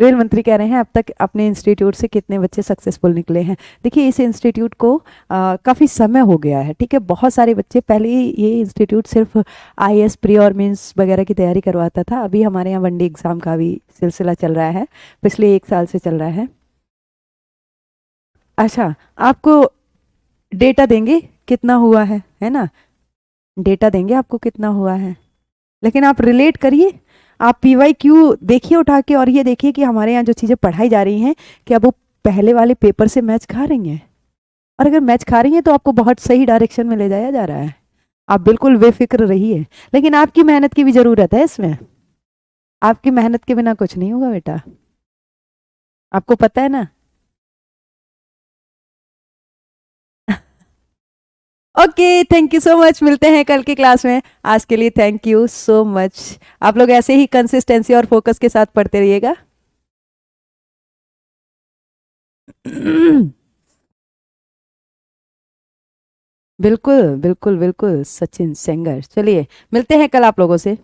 रेल मंत्री कह रहे हैं अब तक अपने इंस्टीट्यूट से कितने बच्चे सक्सेसफुल निकले हैं। देखिए इस इंस्टीट्यूट को काफ़ी समय हो गया है, ठीक है, बहुत सारे बच्चे, पहले ये इंस्टीट्यूट सिर्फ आईएएस प्री और मेंस वगैरह की तैयारी करवाता था। अभी हमारे यहाँ वनडे एग्ज़ाम का भी सिलसिला चल रहा है, पिछले 1 साल से चल रहा है। अच्छा, आपको डेटा देंगे कितना हुआ है ना, डेटा देंगे आपको कितना हुआ है, लेकिन आप रिलेट करिए, आप पीवाई क्यू देखिए उठा के, और ये देखिए कि हमारे यहाँ जो चीज़ें पढ़ाई जा रही हैं क्या वो पहले वाले पेपर से मैच खा रही हैं। और अगर मैच खा रही हैं तो आपको बहुत सही डायरेक्शन में ले जाया जा रहा है, आप बिल्कुल बेफिक्र रहिए। लेकिन आपकी मेहनत की भी ज़रूरत है इसमें, आपकी मेहनत के बिना कुछ नहीं होगा बेटा, आपको पता है ना। Okay, thank you so much, मिलते हैं कल की क्लास में। आज के लिए थैंक यू सो मच। आप लोग ऐसे ही कंसिस्टेंसी और फोकस के साथ पढ़ते रहिएगा। बिल्कुल बिल्कुल बिल्कुल, सचिन सेंगर। चलिए मिलते हैं कल आप लोगों से।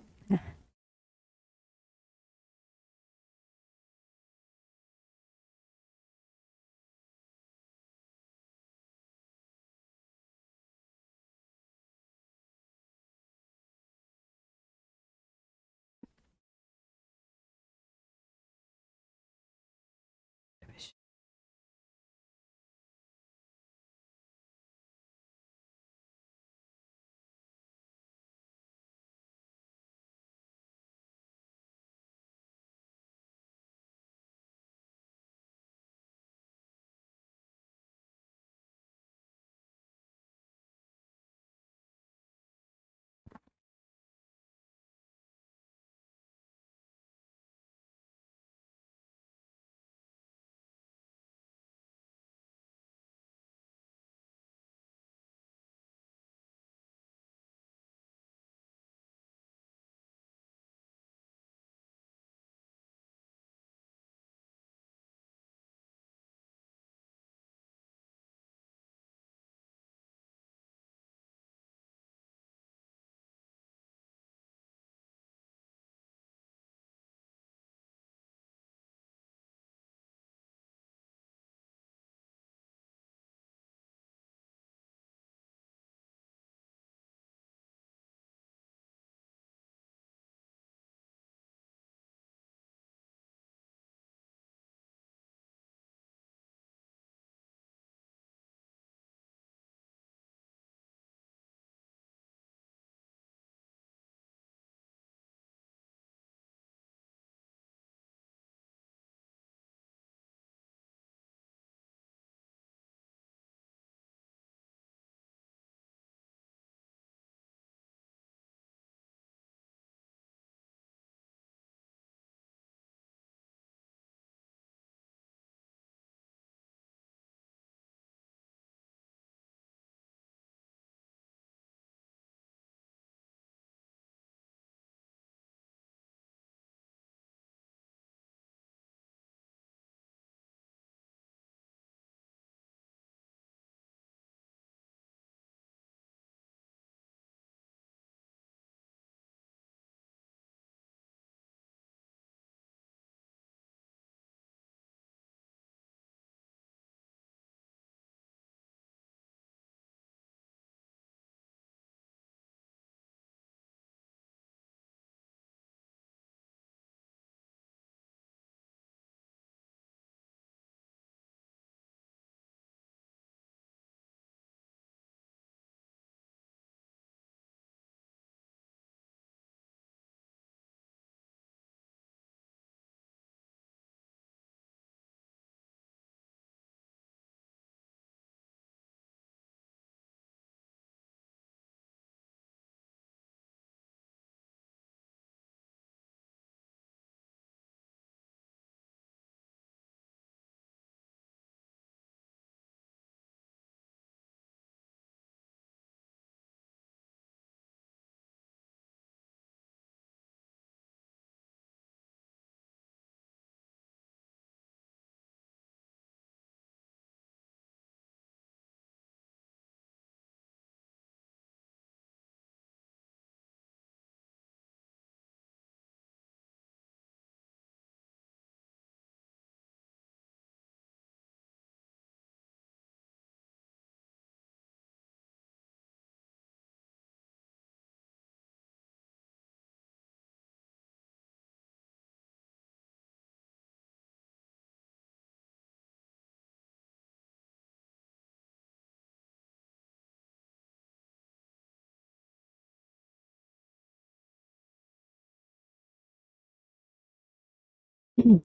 Good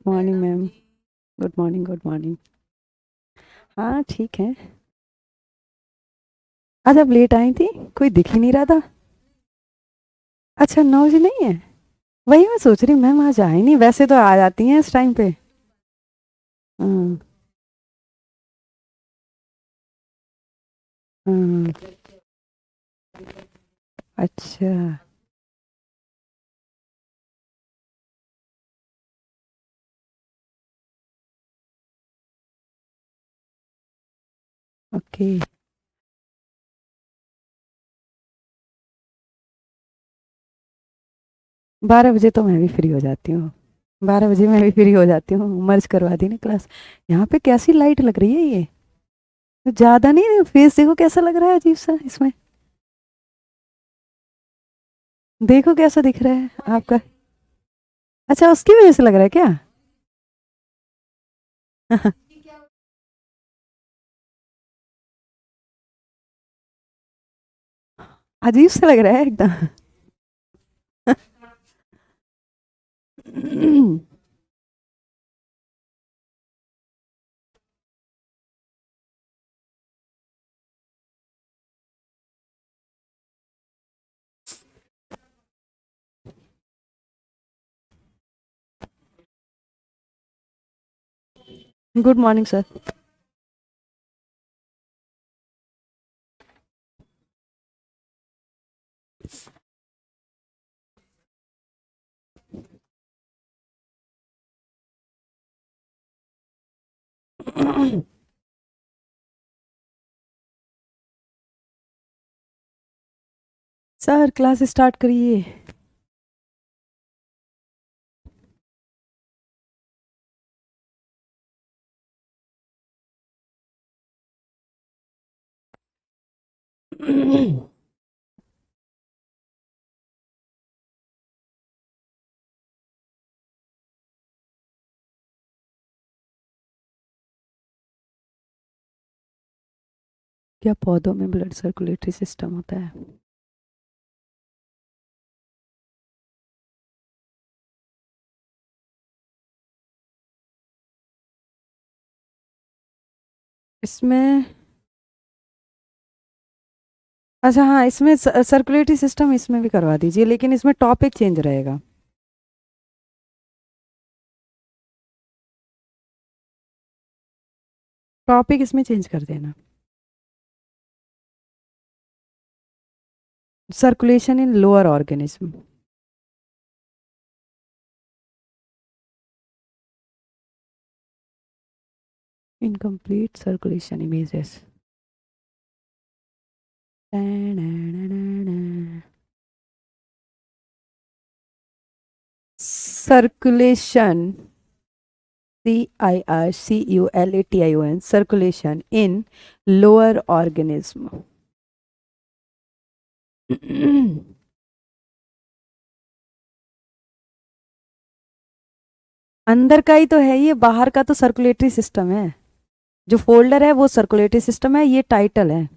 morning ma'am. Good morning, good morning. हाँ ठीक है। आज आप लेट आई थी, कोई दिख ही नहीं रहा था। अच्छा 9 बजे नहीं है? वही मैं सोच रही मैम आज आई नहीं, वैसे तो आ जाती हैं इस टाइम पे। हाँ। हाँ। अच्छा। ओके। 12 बजे तो मैं भी फ्री हो जाती हूँ। 12 बजे मैं भी फ्री हो जाती हूँ, मर्ज करवा दी ना क्लास। यहाँ पे कैसी लाइट लग रही है ये? ज्यादा नहीं, फेस देखो कैसा लग रहा है अजीब सा इसमें। देखो कैसा दिख रहा है आपका। अच्छा उसकी वजह से लग रहा है क्या? अजीब सा लग रहा है एकदम। Good morning sir. Sir class start करिए। क्या पौधों में ब्लड सर्कुलेटरी सिस्टम होता है? इसमें अच्छा हाँ, इसमें सर्कुलेटरी सिस्टम इसमें भी करवा दीजिए, लेकिन इसमें टॉपिक चेंज रहेगा। टॉपिक इसमें चेंज कर देना। Circulation in lower organism. Incomplete circulation images. Circulation, CIRCULATION, circulation in lower organism. अंदर का ही तो है ये, बाहर का तो सर्कुलेटरी सिस्टम है। जो फोल्डर है वो सर्कुलेटरी सिस्टम है, ये टाइटल है।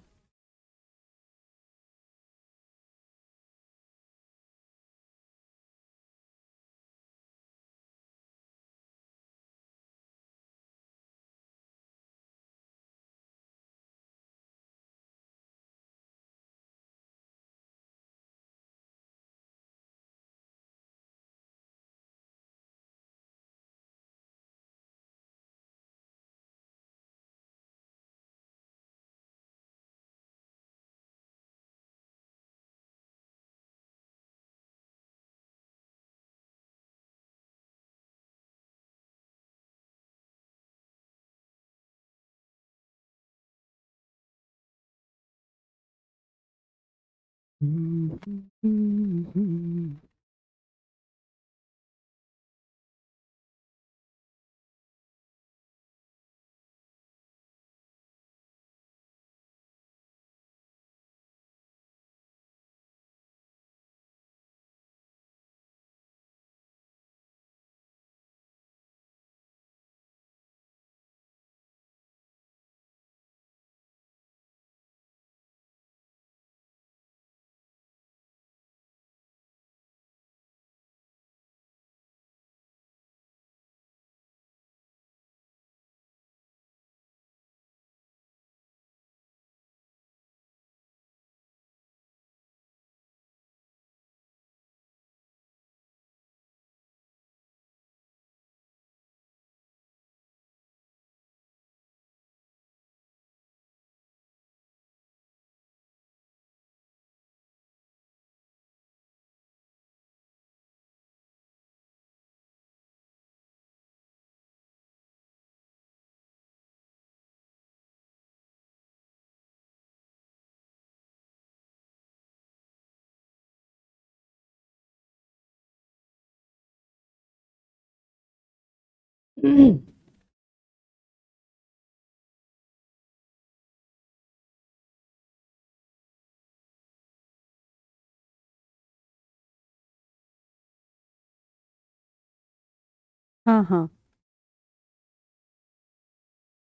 हाँ हाँ